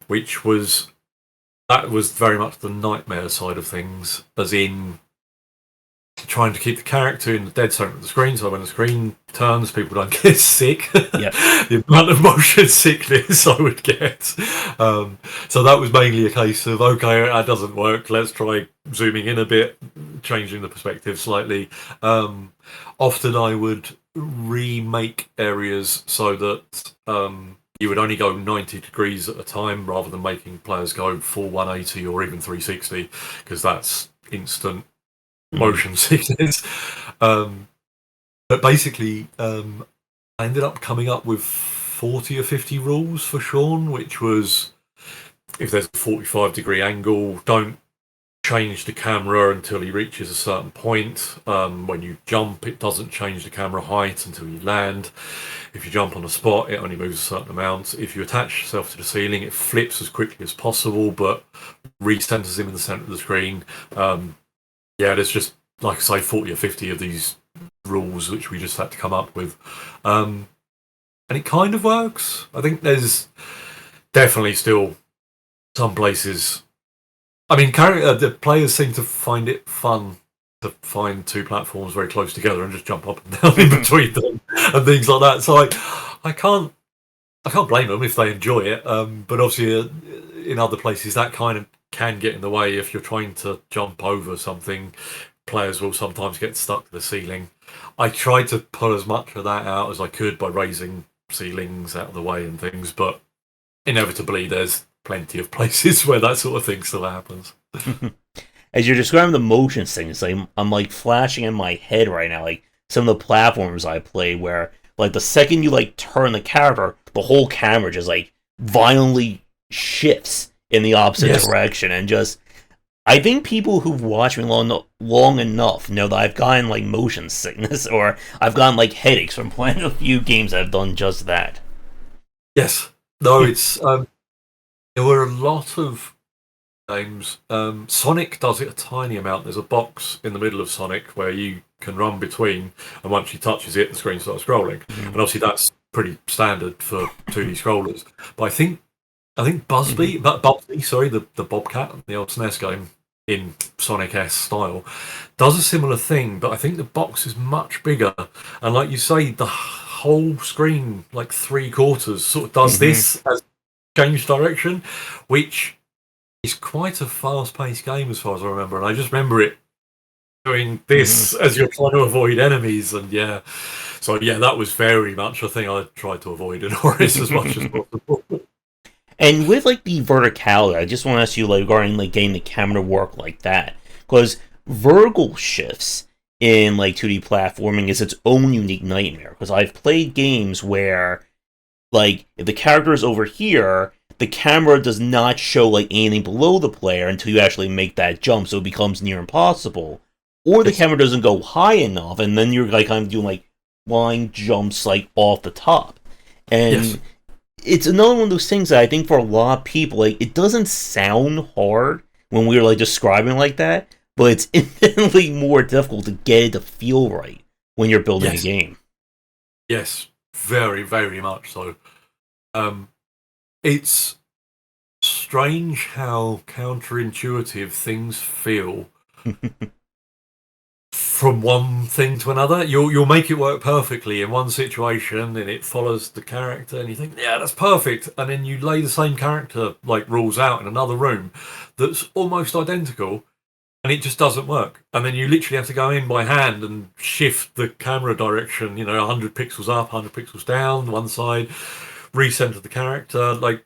which was very much the nightmare side of things, as in trying to keep the character in the dead center of the screen, so when the screen turns, people don't get sick. Yep. The amount of motion sickness I would get. So that was mainly a case of, okay, that doesn't work, let's try zooming in a bit, changing the perspective slightly. Often I would remake areas so that you would only go 90 degrees at a time rather than making players go full 180 or even 360, because that's instant motion sickness. But basically, I ended up coming up with 40 or 50 rules for Sean, which was, if there's a 45-degree angle, don't change the camera until he reaches a certain point. When you jump, it doesn't change the camera height until you land. If you jump on a spot, it only moves a certain amount. If you attach yourself to the ceiling, it flips as quickly as possible, but recenters him in the center of the screen. Yeah, there's just, like I say, 40 or 50 of these rules which we just had to come up with. And it kind of works. I think there's definitely still some places. I mean, the players seem to find it fun to find two platforms very close together and just jump up and down in between them and things like that. So I can't blame them if they enjoy it. But obviously, in other places, that kind of can get in the way. If you're trying to jump over something, players will sometimes get stuck to the ceiling. I tried to pull as much of that out as I could by raising ceilings out of the way and things, but inevitably there's plenty of places where that sort of thing still happens. As you're describing the motion things, like I'm like flashing in my head right now, like some of the platforms I play where like the second you like turn the character, the whole camera just like violently shifts in the opposite direction, and just I think people who've watched me long enough know that I've gotten like motion sickness or I've gotten like headaches from playing a few games that have done just that. Yes. No, it's there were a lot of games. Sonic does it a tiny amount. There's a box in the middle of Sonic where you can run between, and once you touches it, the screen starts scrolling. And obviously that's pretty standard for 2D scrollers. But I think Bubsy, sorry, the Bobcat, the old SNES game in Sonic S style, does a similar thing, but I think the box is much bigger. And like you say, the whole screen, like 3/4, sort of does this as change direction, which is quite a fast-paced game as far as I remember. And I just remember it doing this as you're trying to avoid enemies, and so that was very much a thing I tried to avoid in Horace as much as possible. And with like the verticality, I just want to ask you like regarding like getting the camera to work like that, because vertical shifts in like 2D platforming is its own unique nightmare. Because I've played games where like if the character is over here, the camera does not show like anything below the player until you actually make that jump, so it becomes near impossible. Or the camera doesn't go high enough, and then you're like kind of doing like flying jumps like off the top. And it's another one of those things that I think for a lot of people, like it doesn't sound hard when we're like describing like that, but it's infinitely more difficult to get it to feel right when you're building a game. Yes, very, very much so. It's strange how counterintuitive things feel from one thing to another. You'll make it work perfectly in one situation, and it follows the character, and you think, yeah, that's perfect. And then you lay the same character like rules out in another room that's almost identical, and it just doesn't work. And then you literally have to go in by hand and shift the camera direction, 100 pixels up, 100 pixels down, one side, recenter the character. Like,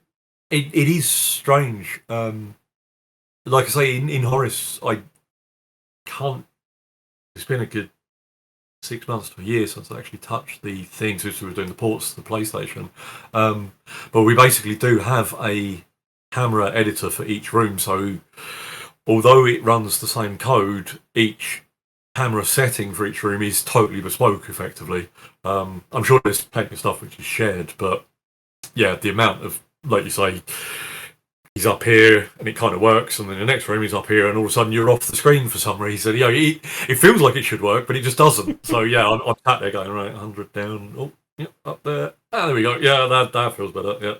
it is strange. Like I say, in Horace, I can't. It's been a good 6 months to a year since I actually touched the thing since we were doing the ports to the PlayStation. But we basically do have a camera editor for each room, so although it runs the same code, each camera setting for each room is totally bespoke, effectively. I'm sure there's plenty of stuff which is shared, but yeah, the amount of, like you say, he's up here and it kind of works, and then the next room he's up here and all of a sudden you're off the screen for some reason. It feels like it should work, but it just doesn't. So yeah, I'm sat there going, right, 100 down, oh, yeah, up there. Ah, there we go. Yeah, that feels better, yeah.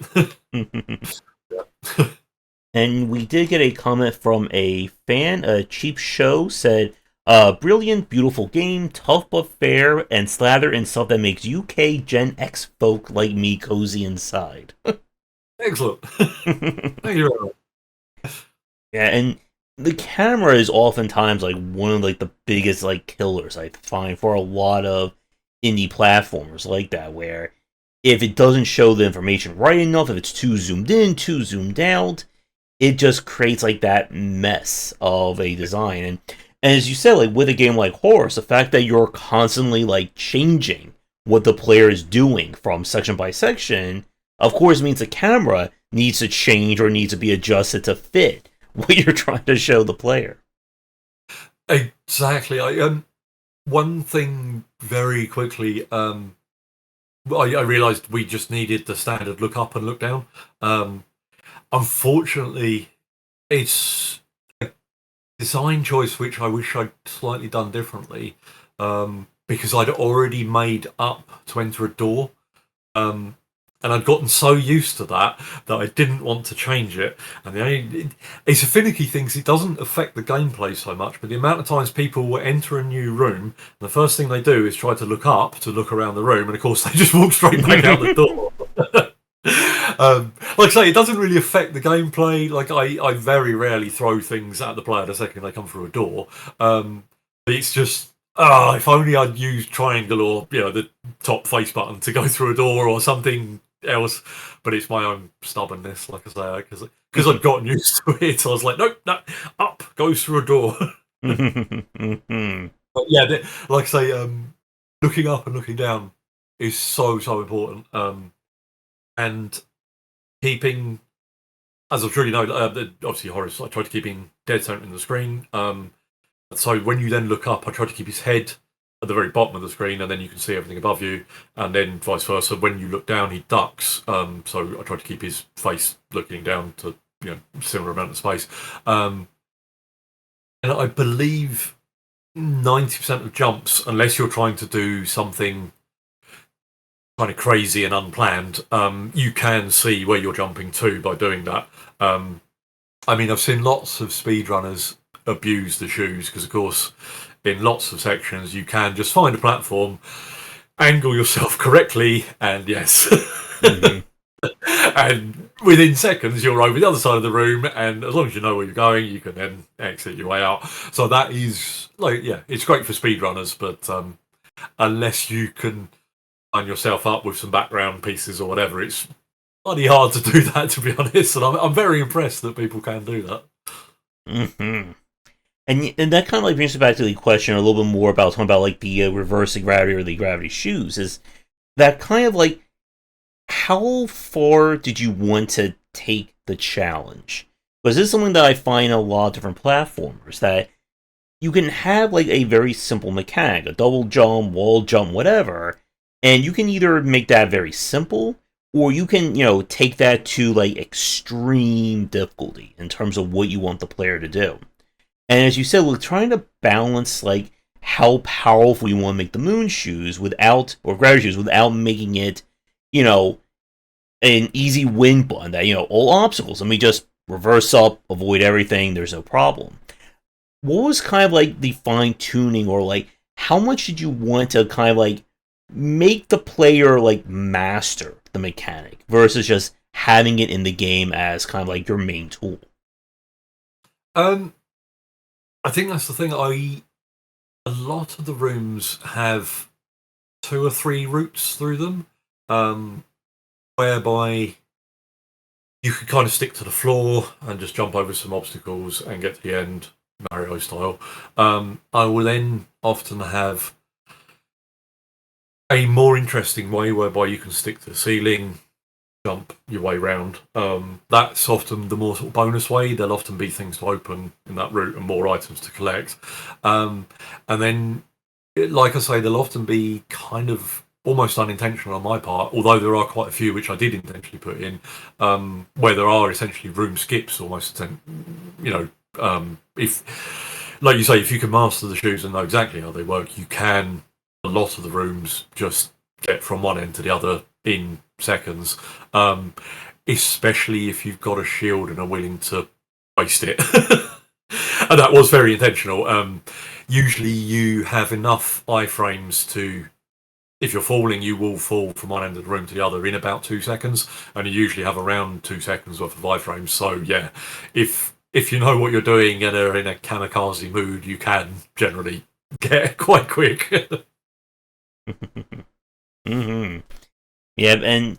And we did get a comment from a fan. A cheap show said, brilliant, beautiful game, tough but fair, and slather in stuff that makes UK Gen X folk like me cozy inside. Excellent. Thank you very much. Yeah, and the camera is oftentimes like one of like the biggest like killers I find for a lot of indie platformers like that, where if it doesn't show the information right enough, if it's too zoomed in, too zoomed out, it just creates like that mess of a design. And as you said, like with a game like Horace, the fact that you're constantly like changing what the player is doing from section by section, of course, means the camera needs to change or needs to be adjusted to fit what you're trying to show the player. Exactly. One thing very quickly. I realised we just needed the standard look up and look down. Unfortunately, it's a design choice which I wish I'd slightly done differently, because I'd already made up to enter a door. And I'd gotten so used to that I didn't want to change it. And it's a finicky thing, 'cause it doesn't affect the gameplay so much, but the amount of times people will enter a new room, and the first thing they do is try to look up to look around the room, and of course they just walk straight back out the door. Like I say, it doesn't really affect the gameplay. Like I very rarely throw things at the player the second they come through a door. It's just, if only I'd used triangle or the top face button to go through a door or something else. But it's my own stubbornness, like I say, because I'd gotten used to it. I was like, nope, no, up goes through a door. But yeah, like I say, looking up and looking down is so important. And keeping, as I'm sure you know, obviously Horace, I tried to keep him dead center in the screen. So when you then look up, I try to keep his head at the very bottom of the screen, and then you can see everything above you. And then vice versa, when you look down, he ducks. So I try to keep his face looking down to similar amount of space. And I believe 90% of jumps, unless you're trying to do something kind of crazy and unplanned, you can see where you're jumping to by doing that. I mean, I've seen lots of speedrunners abuse the shoes because, of course, in lots of sections, you can just find a platform, angle yourself correctly, and yes. Mm-hmm. And within seconds, you're over the other side of the room, and as long as you know where you're going, you can then exit your way out. So that is, it's great for speedrunners, but unless you can line yourself up with some background pieces or whatever, it's bloody hard to do that, to be honest. And I'm very impressed that people can do that. Mm-hmm. And that kind of like brings me back to the question a little bit more about talking about like the reversing gravity or the gravity shoes. Is that kind of like, how far did you want to take the challenge? Because this is something that I find in a lot of different platformers, that you can have like a very simple mechanic, a double jump, wall jump, whatever, and you can either make that very simple, or you can, take that to like extreme difficulty in terms of what you want the player to do. And as you said, we're trying to balance like how powerful you want to make the moon shoes or gravity shoes without making it, an easy win button that, all obstacles. Let me just reverse up, avoid everything, there's no problem. What was kind of like the fine tuning, or like how much did you want to kind of like make the player like master the mechanic versus just having it in the game as kind of like your main tool? I think that's the thing. A lot of the rooms have 2 or 3 routes through them, whereby you could kind of stick to the floor and just jump over some obstacles and get to the end, Mario style. I will then often have a more interesting way whereby you can stick to the ceiling, jump your way round. That's often the more sort of bonus way. There'll often be things to open in that route and more items to collect. And then, like I say, there'll often be kind of almost unintentional on my part, although there are quite a few which I did intentionally put in, where there are essentially room skips almost. If, like you say, if you can master the shoes and know exactly how they work, you can, a lot of the rooms, just get from one end to the other in seconds, especially if you've got a shield and are willing to waste it. And that was very intentional. Usually you have enough iframes to, if you're falling, you will fall from one end of the room to the other in about 2 seconds, and you usually have around 2 seconds worth of iframes. So yeah, if you know what you're doing and are in a kamikaze mood, you can generally get quite quick. Mm-hmm. Yeah, and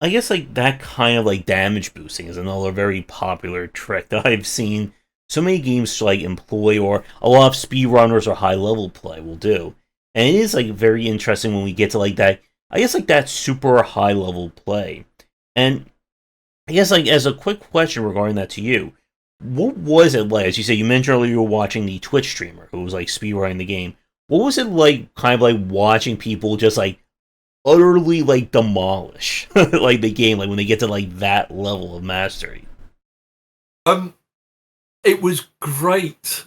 I guess like that kind of like damage boosting is another very popular trick that I've seen so many games like employ, or a lot of speedrunners or high level play will do. And it is like very interesting when we get to like that, I guess like that super high level play. And I guess like as a quick question regarding that to you, what was it like? As you say, you mentioned earlier you were watching the Twitch streamer who was like speedrunning the game. What was it like kind of like watching people just like utterly like demolish like the game, like when they get to like that level of mastery? It was great.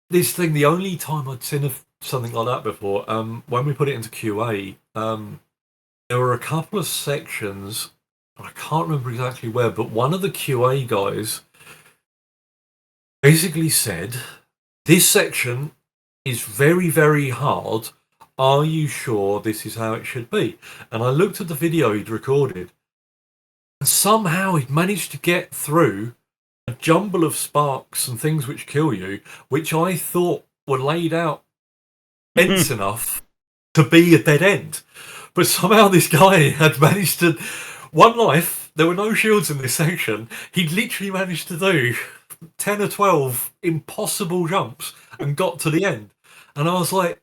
This thing, the only time I'd seen something like that before, when we put it into QA, there were a couple of sections, I can't remember exactly where, but one of the QA guys basically said, this section is very, very hard. Are you sure this is how it should be? And I looked at the video he'd recorded, and somehow he'd managed to get through a jumble of sparks and things which kill you, which I thought were laid out dense enough to be a dead end. But somehow this guy had managed to one life. There were no shields in this section. He'd literally managed to do 10 or 12 impossible jumps and got to the end. And I was like,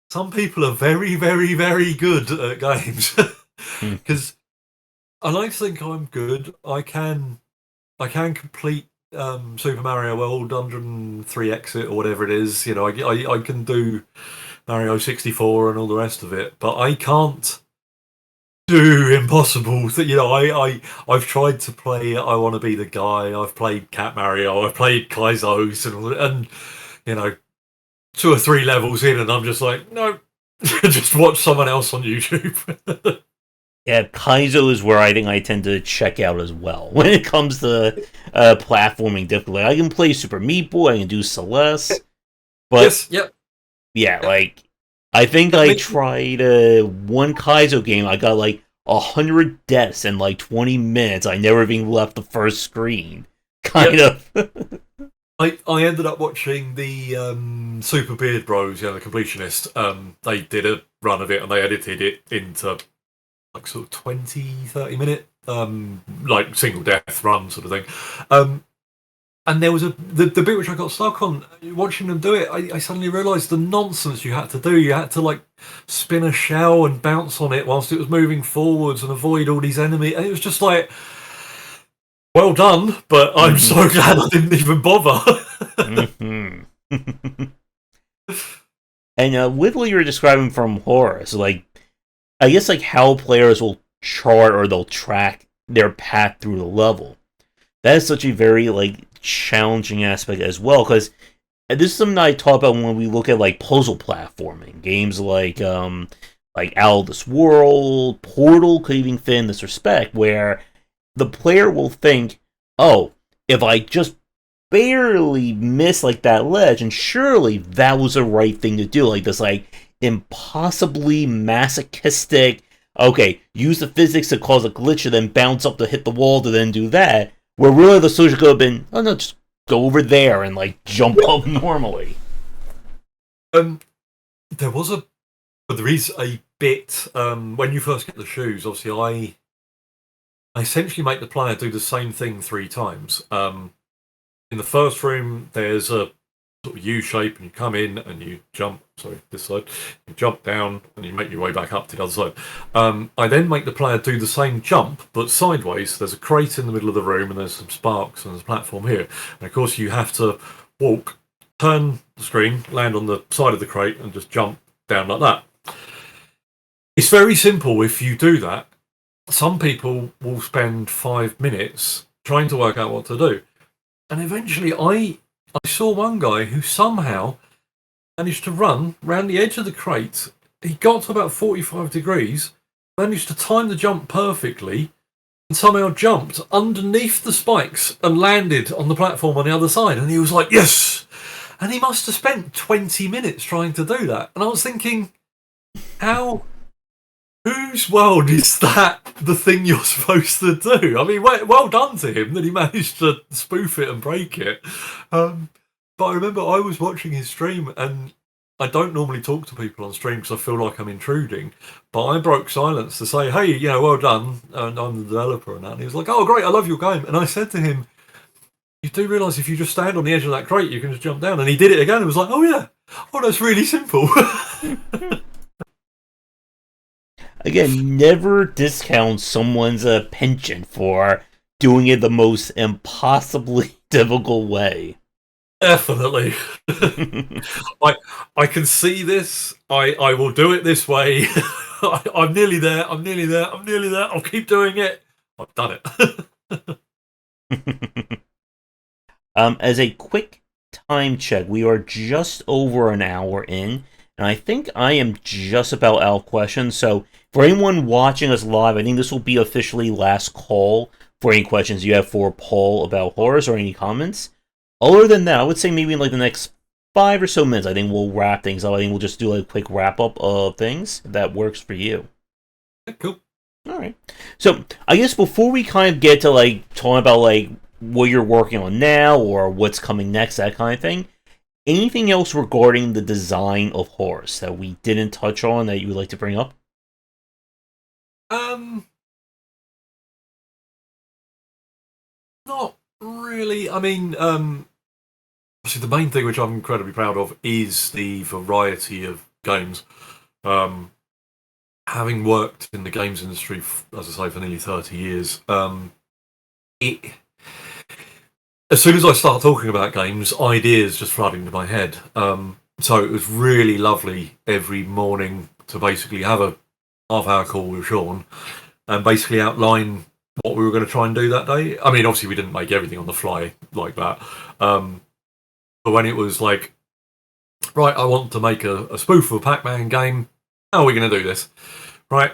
some people are very, very, very good at games. Because I like to think I'm good. I can complete Super Mario World 103 exit or whatever it is. You know, I can do Mario 64 and all the rest of it, but I can't do impossible. You know, I've tried to play I Want to Be the Guy. I've played Cat Mario. I've played Kaizo's and you know, 2 or 3 levels in, and I'm just like, no, just watch someone else on YouTube. Yeah, Kaizo is where I think I tend to check out as well when it comes to platforming difficulty. I can play Super Meat Boy, I can do Celeste, but Yes, yep. yeah, like I think I tried one Kaizo game. I got like 100 deaths in like 20 minutes. I never even left the first screen. Kind of. I ended up watching the Super Beard Bros, the completionist. They did a run of it and they edited it into like sort of 20-30 minute like single death run sort of thing. And there was the bit which I got stuck on watching them do it. I suddenly realised the nonsense you had to do. You had to like spin a shell and bounce on it whilst it was moving forwards and avoid all these enemies. And it was just like, well done, but I'm so glad I didn't even bother. And with what you were describing from Horace, like I guess like how players will chart or they'll track their path through the level. That is such a very like challenging aspect as well, because this is something I talk about when we look at like puzzle platforming games like Out of This World, Portal could even fit in this respect, where the player will think, oh, if I just barely miss like that ledge, and surely that was the right thing to do, like this like impossibly masochistic, okay, use the physics to cause a glitch and then bounce up to hit the wall to then do that, where really the solution could have been, oh no, just go over there and like jump up normally. There is a bit when you first get the shoes. Obviously, I essentially make the player do the same thing 3 times. In the first room, there's a sort of U shape, and you come in and you jump. Sorry, this side. You jump down and you make your way back up to the other side. I then make the player do the same jump, but sideways. There's a crate in the middle of the room, and there's some sparks, and there's a platform here. And of course, you have to walk, turn the screen, land on the side of the crate, and just jump down like that. It's very simple if you do that. Some people will spend 5 minutes trying to work out what to do. And eventually I saw one guy who somehow managed to run round the edge of the crate. He got to about 45 degrees, managed to time the jump perfectly, and somehow jumped underneath the spikes and landed on the platform on the other side. And he was like, yes! And he must have spent 20 minutes trying to do that. And I was thinking, whose world is that the thing you're supposed to do? I mean, well done to him that he managed to spoof it and break it. But I remember I was watching his stream, and I don't normally talk to people on stream because I feel like I'm intruding. But I broke silence to say, hey, well done, and I'm the developer and that. And he was like, oh, great, I love your game. And I said to him, you do realise if you just stand on the edge of that crate, you can just jump down. And he did it again and was like, oh, yeah. Oh, that's really simple. Again, never discount someone's penchant for doing it the most impossibly difficult way. Definitely. I can see this. I will do it this way. I'm nearly there. I'm nearly there. I'm nearly there. I'll keep doing it. I've done it. As a quick time check, we are just over an hour in, and I think I am just about out of questions. So for anyone watching us live, I think this will be officially last call for any questions you have for Paul about Horace or any comments. Other than that, I would say maybe in like the next 5 or so minutes, I think we'll wrap things up. I think we'll just do a quick wrap up of things, if that works for you. Cool. All right. So I guess before we kind of get to like talking about like what you're working on now or what's coming next, that kind of thing, anything else regarding the design of Horace that we didn't touch on that you would like to bring up? Um, Not really. I mean, obviously the main thing which I'm incredibly proud of is the variety of games. Um, Having worked in the games industry, as I say, for nearly 30 years, it as soon as I start talking about games, ideas just flood into my head. So it was really lovely every morning to basically have a half-hour call with Sean and basically outline what we were going to try and do that day. I mean, obviously we didn't make everything on the fly like that, but when it was like, right, I want to make a spoof of a Pac-Man game. How are we going to do this? Right,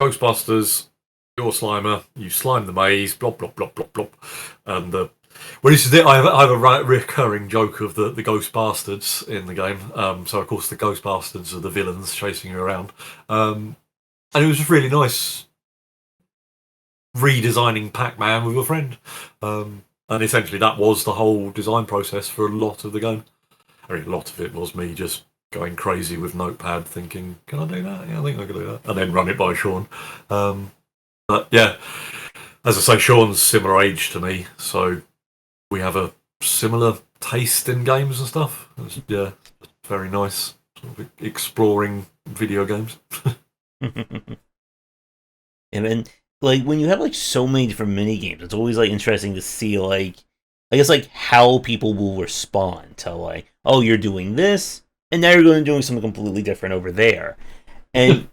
Ghostbusters, you're Slimer, you slime the maze, blop, blop, blop, blop, blop. And well, this is it. I have a recurring joke of the Ghost Bastards in the game. So, of course, the Ghost Bastards are the villains chasing you around. And it was just really nice redesigning Pac-Man with a friend. And essentially that was the whole design process for a lot of the game. I mean, a lot of it was me just going crazy with Notepad thinking, can I do that? Yeah, I think I can do that. And then run it by Sean. But yeah, as I say, Sean's similar age to me, so we have a similar taste in games and stuff. Yeah, very nice sort of exploring video games. And then, like, when you have like so many different mini games, it's always like interesting to see, like, I guess, like, how people will respond to, like, oh, you're doing this, and now you're going to doing something completely different over there. And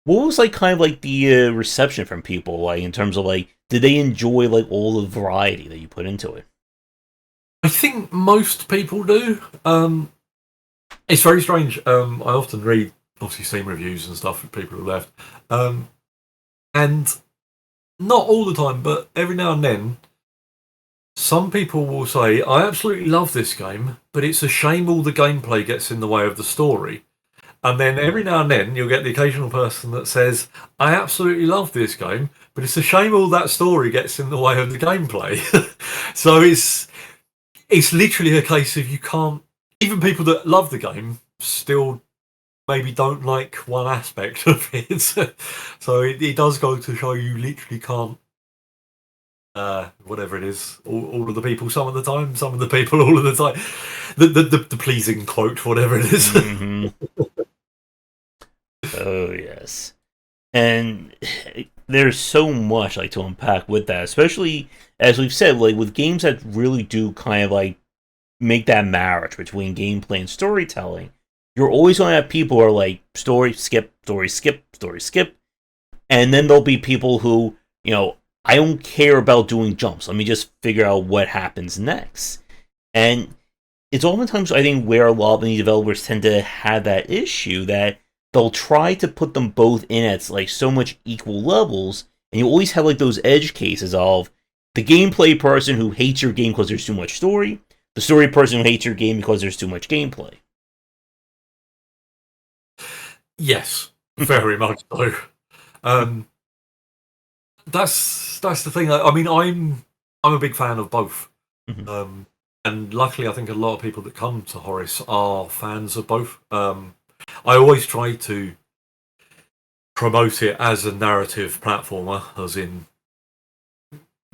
what was like kind of like the reception from people, like, in terms of like, did they enjoy like all the variety that you put into it? I think most people do. It's very strange. I often read, obviously, Steam reviews and stuff from people who left. And not all the time, but every now and then, some people will say, I absolutely love this game, but it's a shame all the gameplay gets in the way of the story. And then every now and then, you'll get the occasional person that says, I absolutely love this game, but it's a shame all that story gets in the way of the gameplay. So it's literally a case of you can't, even people that love the game still maybe don't like one aspect of it. So it does go to show you literally can't, whatever it is, all of the people some of the time, some of the people all of the time. The pleasing quote, whatever it is. Mm-hmm. Oh, yes. And there's so much like to unpack with that, especially as we've said, like with games that really do kind of like make that marriage between gameplay and storytelling. You're always going to have people who are like story skip, story skip, story skip, and then there'll be people who, I don't care about doing jumps. Let me just figure out what happens next. And it's oftentimes, I think, where a lot of the developers tend to have that issue that they'll try to put them both in at like so much equal levels, and you always have like those edge cases of the gameplay person who hates your game because there's too much story, the story person who hates your game because there's too much gameplay. Yes, very much so. That's the thing. I mean, I'm a big fan of both. Mm-hmm. And luckily, I think a lot of people that come to Horace are fans of both. I always try to promote it as a narrative platformer, as in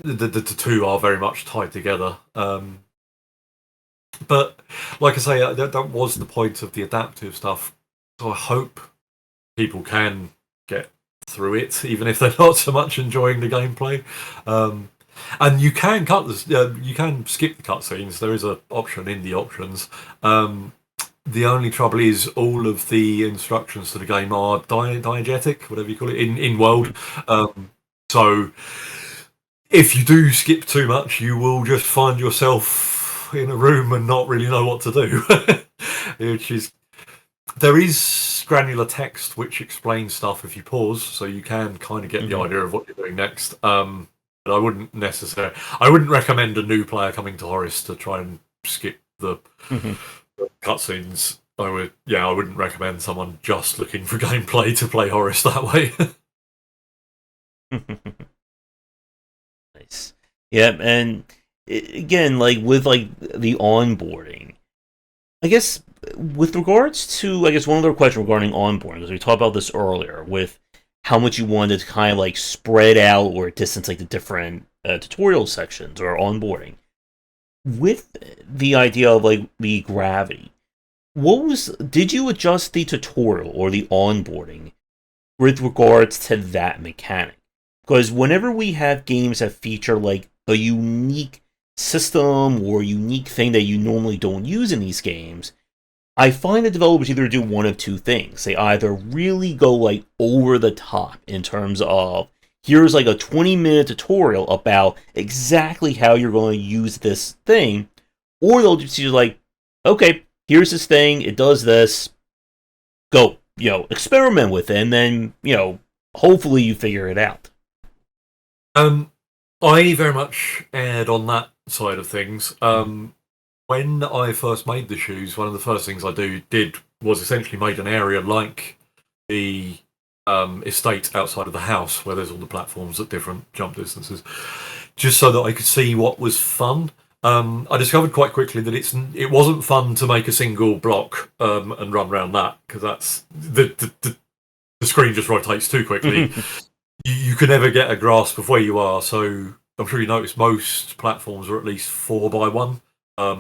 the two are very much tied together. But like I say, that was the point of the adaptive stuff. So I hope people can get through it, even if they're not so much enjoying the gameplay. And you can you can skip the cutscenes. There is an option in the options. The only trouble is all of the instructions to the game are diegetic, whatever you call it, in world. So if you do skip too much, you will just find yourself in a room and not really know what to do. There is granular text which explains stuff if you pause, so you can kind of get the idea of what you're doing next. But I wouldn't recommend a new player coming to Horace to try and skip the cutscenes. I wouldn't recommend someone just looking for gameplay to play Horace that way. Nice. Yeah, and again, like with like the onboarding, I guess with regards to, I guess one other question regarding onboarding, because we talked about this earlier with how much you wanted to kind of like spread out or distance like the different tutorial sections or onboarding. With the idea of like the gravity, did you adjust the tutorial or the onboarding with regards to that mechanic? Because whenever we have games that feature like a unique system or unique thing that you normally don't use in these games, I find the developers either do one of two things. They either really go like over the top in terms of here's like a 20-minute tutorial about exactly how you're going to use this thing, or they'll just be like, okay, here's this thing, it does this, go, experiment with it, and then, hopefully you figure it out. I very much erred on that side of things. When I first made the shoes, one of the first things I did was essentially made an area like the estate outside of the house where there's all the platforms at different jump distances, just so that I could see what was fun. I discovered quite quickly that it wasn't fun to make a single block and run around that, because that's the screen just rotates too quickly. You can never get a grasp of where you are. So I'm sure you noticed most platforms are at least 4x1.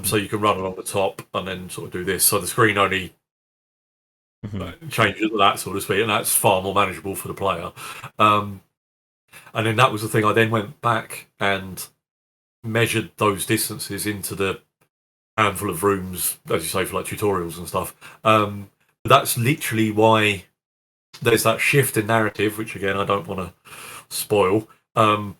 So you can run along the top and then sort of do this. So the screen only changes that, sort of speed, and that's far more manageable for the player. And then that was the thing. I then went back and measured those distances into the handful of rooms, as you say, for like tutorials and stuff. But that's literally why there's that shift in narrative, which again I don't want to spoil.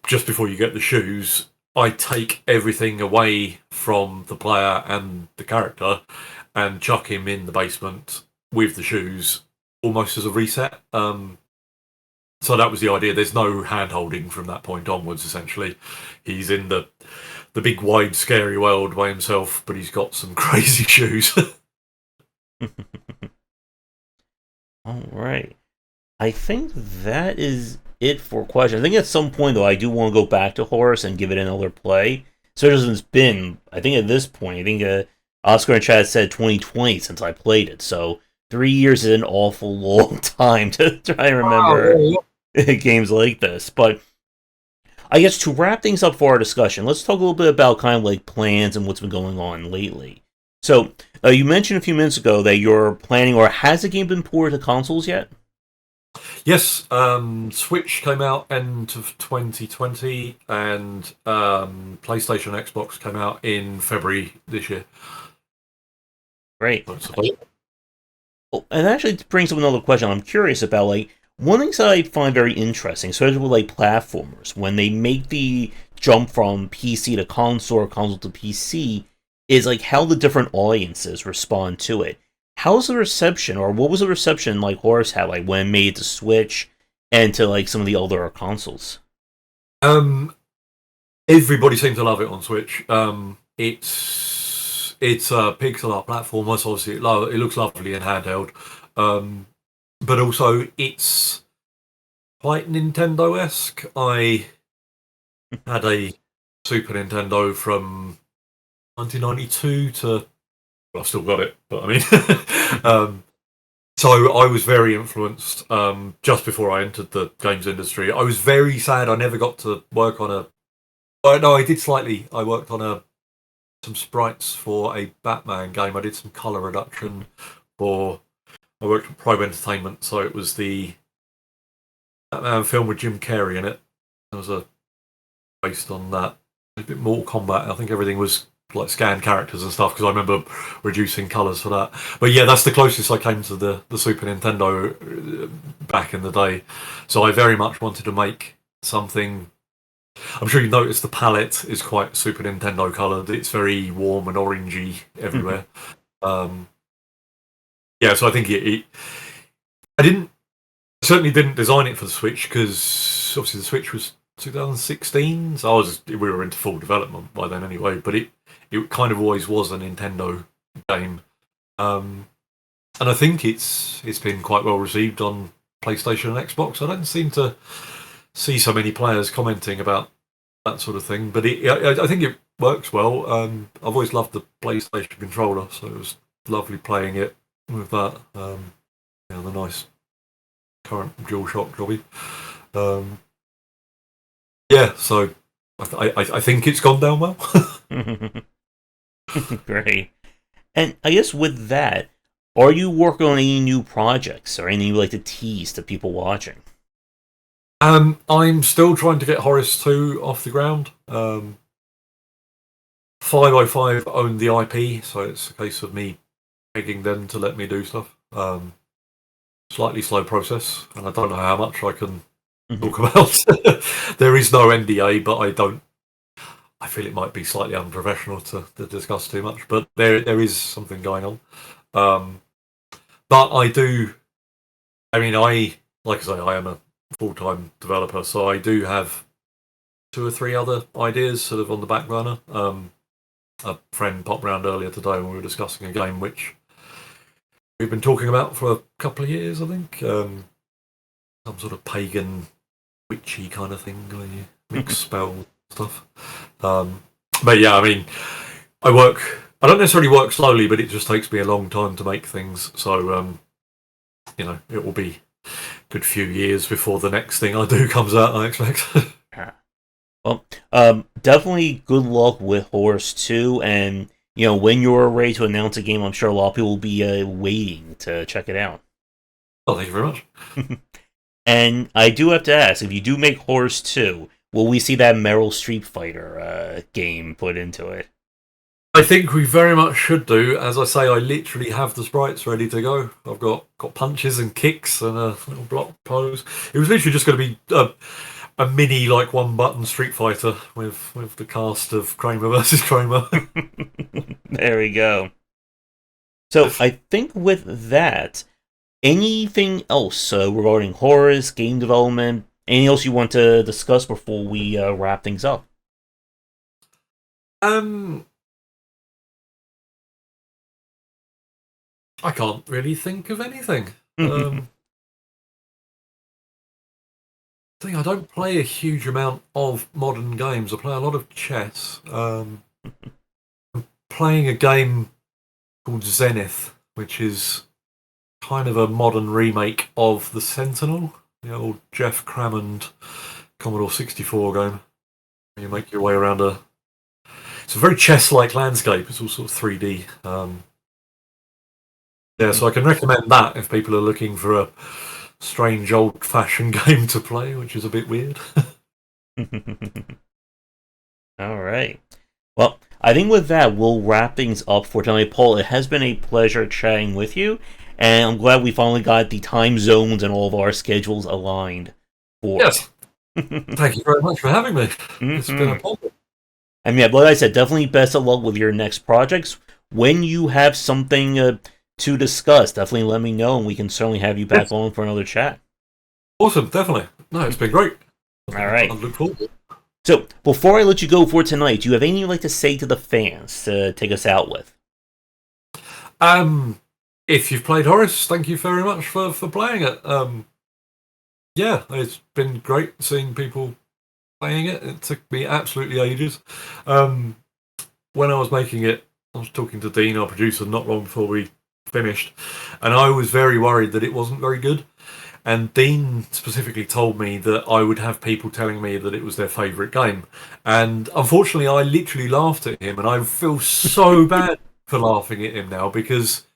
Just before you get the shoes, I take everything away from the player and the character and chuck him in the basement with the shoes, almost as a reset. So that was the idea. There's no hand holding from that point onwards. Essentially, he's in the big, wide, scary world by himself, but he's got some crazy shoes. All right. I think that is it for questions. I think at some point, though, I do want to go back to Horace and give it another play. So it's been, I think at this point, I think Oscar and Chad said 2020 since I played it. So 3 years is an awful long time to try and remember games like this. But I guess to wrap things up for our discussion, let's talk a little bit about kind of like plans and what's been going on lately. So you mentioned a few minutes ago that you're planning, or has the game been ported to consoles yet? Yes, Switch came out end of 2020, and PlayStation and Xbox came out in February this year. Great. Oh, and that actually brings up another question I'm curious about. Like, one thing that I find very interesting, especially with like platformers, when they make the jump from PC to console or console to PC, is like how the different audiences respond to it. How's the reception, or what was the reception like Horace had, like when it made the Switch and to like some of the older consoles? Everybody seemed to love it on Switch. It's a pixel art platformer, so obviously it looks lovely in handheld. But also it's quite Nintendo-esque. I had a Super Nintendo from 1992 to, well, I've still got it, but I mean, so I was very influenced just before I entered the games industry. I was very sad I never got to work on a. No, I did slightly. I worked on some sprites for a Batman game. I did some color reduction for. I worked at Probe Entertainment, so it was the Batman film with Jim Carrey in it. It was based on that. A bit Mortal Kombat. I think everything was like scanned characters and stuff, because I remember reducing colours for that. But yeah, that's the closest I came to the Super Nintendo back in the day. So I very much wanted to make something. I'm sure you noticed the palette is quite Super Nintendo coloured. It's very warm and orangey everywhere. Yeah, so I think I certainly didn't design it for the Switch, because obviously the Switch was 2016, so we were into full development by then anyway. But it kind of always was a Nintendo game, and I think it's been quite well received on PlayStation and Xbox. I don't seem to see so many players commenting about that sort of thing, but I think it works well. I've always loved the PlayStation controller, so it was lovely playing it with that. Yeah, the nice current DualShock jobby. Yeah, so I think it's gone down well. Great. And I guess with that, are you working on any new projects or any you like to tease to people watching? I'm still trying to get Horace 2 off the ground. 505 owned the IP, so it's a case of me begging them to let me do stuff. Slightly slow process, and I don't know how much I can talk about. There is no NDA, but I feel it might be slightly unprofessional to discuss too much, but there is something going on. But I do. I mean, like I say, I am a full-time developer, so I do have 2 or 3 other ideas sort of on the back burner. A friend popped round earlier today when we were discussing a game which we've been talking about for a couple of years, I think. Some sort of pagan, witchy kind of thing where you mix spell stuff. But yeah, I mean, I don't necessarily work slowly, but it just takes me a long time to make things. So, it will be a good few years before the next thing I do comes out, I expect. Well, definitely good luck with Horace 2, and, when you're ready to announce a game, I'm sure a lot of people will be waiting to check it out. Oh, thank you very much. And I do have to ask, if you do make Horace 2, will we see that Meryl Streep Fighter game put into it? I think we very much should do. As I say, I literally have the sprites ready to go. I've got punches and kicks and a little block pose. It was literally just going to be a mini, like, one-button Street Fighter with the cast of Kramer versus Kramer. There we go. So I think with that, anything else regarding Horace, game development, anything else you want to discuss before we wrap things up? I can't really think of anything. I don't play a huge amount of modern games. I play a lot of chess. I'm playing a game called Zenith, which is kind of a modern remake of the Sentinel, the old Jeff Crammond Commodore 64 game. You make your way around it's a very chess-like landscape. It's all sort of 3D. So I can recommend that if people are looking for a strange old-fashioned game to play, which is a bit weird. All right. Well, I think with that, we'll wrap things up for tonight. Paul, it has been a pleasure chatting with you, and I'm glad we finally got the time zones and all of our schedules aligned. Yes. Thank you very much for having me. It's been a pleasure. And yeah, like I said, definitely best of luck with your next projects. When you have something to discuss, definitely let me know, and we can certainly have you back on for another chat. Awesome, definitely. No, it's been great. All right. I look forward to it. So, before I let you go for tonight, do you have anything you'd like to say to the fans to take us out with? If you've played Horace, thank you very much for playing it. Yeah, it's been great seeing people playing it. It took me absolutely ages. When I was making it, I was talking to Dean, our producer, not long before we finished, and I was very worried that it wasn't very good. And Dean specifically told me that I would have people telling me that it was their favourite game. And unfortunately, I literally laughed at him, and I feel so bad for laughing at him now, because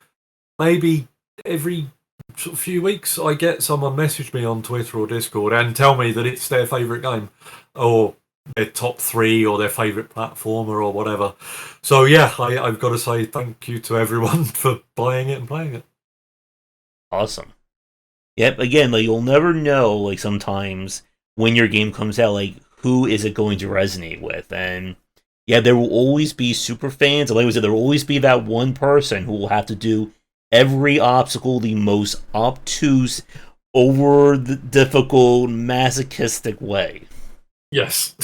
maybe every sort of few weeks I get someone message me on Twitter or Discord and tell me that it's their favourite game, or their top 3, or their favourite platformer, or whatever. So yeah, I've got to say thank you to everyone for buying it and playing it. Awesome. Yep, again, you'll never know, sometimes when your game comes out, who is it going to resonate with? And yeah, there will always be super fans, and like I said, there will always be that one person who will have to do every obstacle the most obtuse, over the difficult, masochistic way. Yes.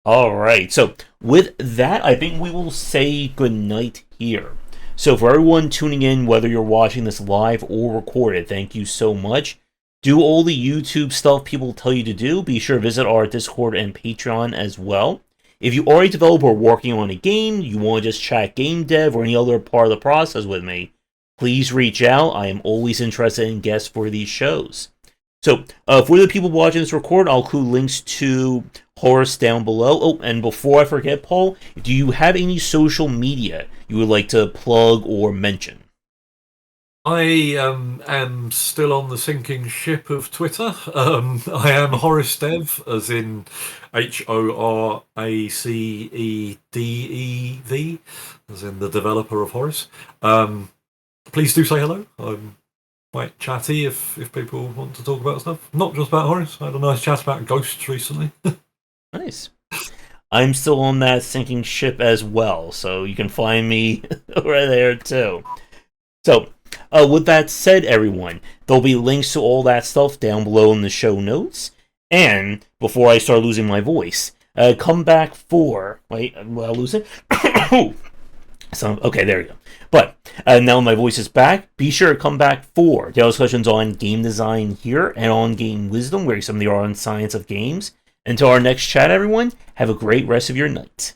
All right, so with that, I think we will say goodnight here. So for everyone tuning in, whether you're watching this live or recorded, thank you so much. Do all the YouTube stuff people tell you to do. Be sure to visit our Discord and Patreon as well. If you are a developer working on a game, you want to just chat game dev or any other part of the process with me, please reach out. I am always interested in guests for these shows. So, for the people watching this record, I'll include links to Horace down below. Oh, and before I forget, Paul, do you have any social media you would like to plug or mention? I am still on the sinking ship of Twitter. I am Horace Dev, as in HORACEDEV, as in the developer of Horace. Please do say hello. I'm quite chatty if people want to talk about stuff. Not just about Horace. I had a nice chat about ghosts recently. Nice. I'm still on that sinking ship as well, so you can find me right there too. So, with that said, everyone, there'll be links to all that stuff down below in the show notes. And before I start losing my voice, come back for. Wait, will I lose it? So, okay, there you go. But now my voice is back. Be sure to come back for the discussions on game design here and on game wisdom, where some of the art and science of games. Until our next chat, everyone, have a great rest of your night.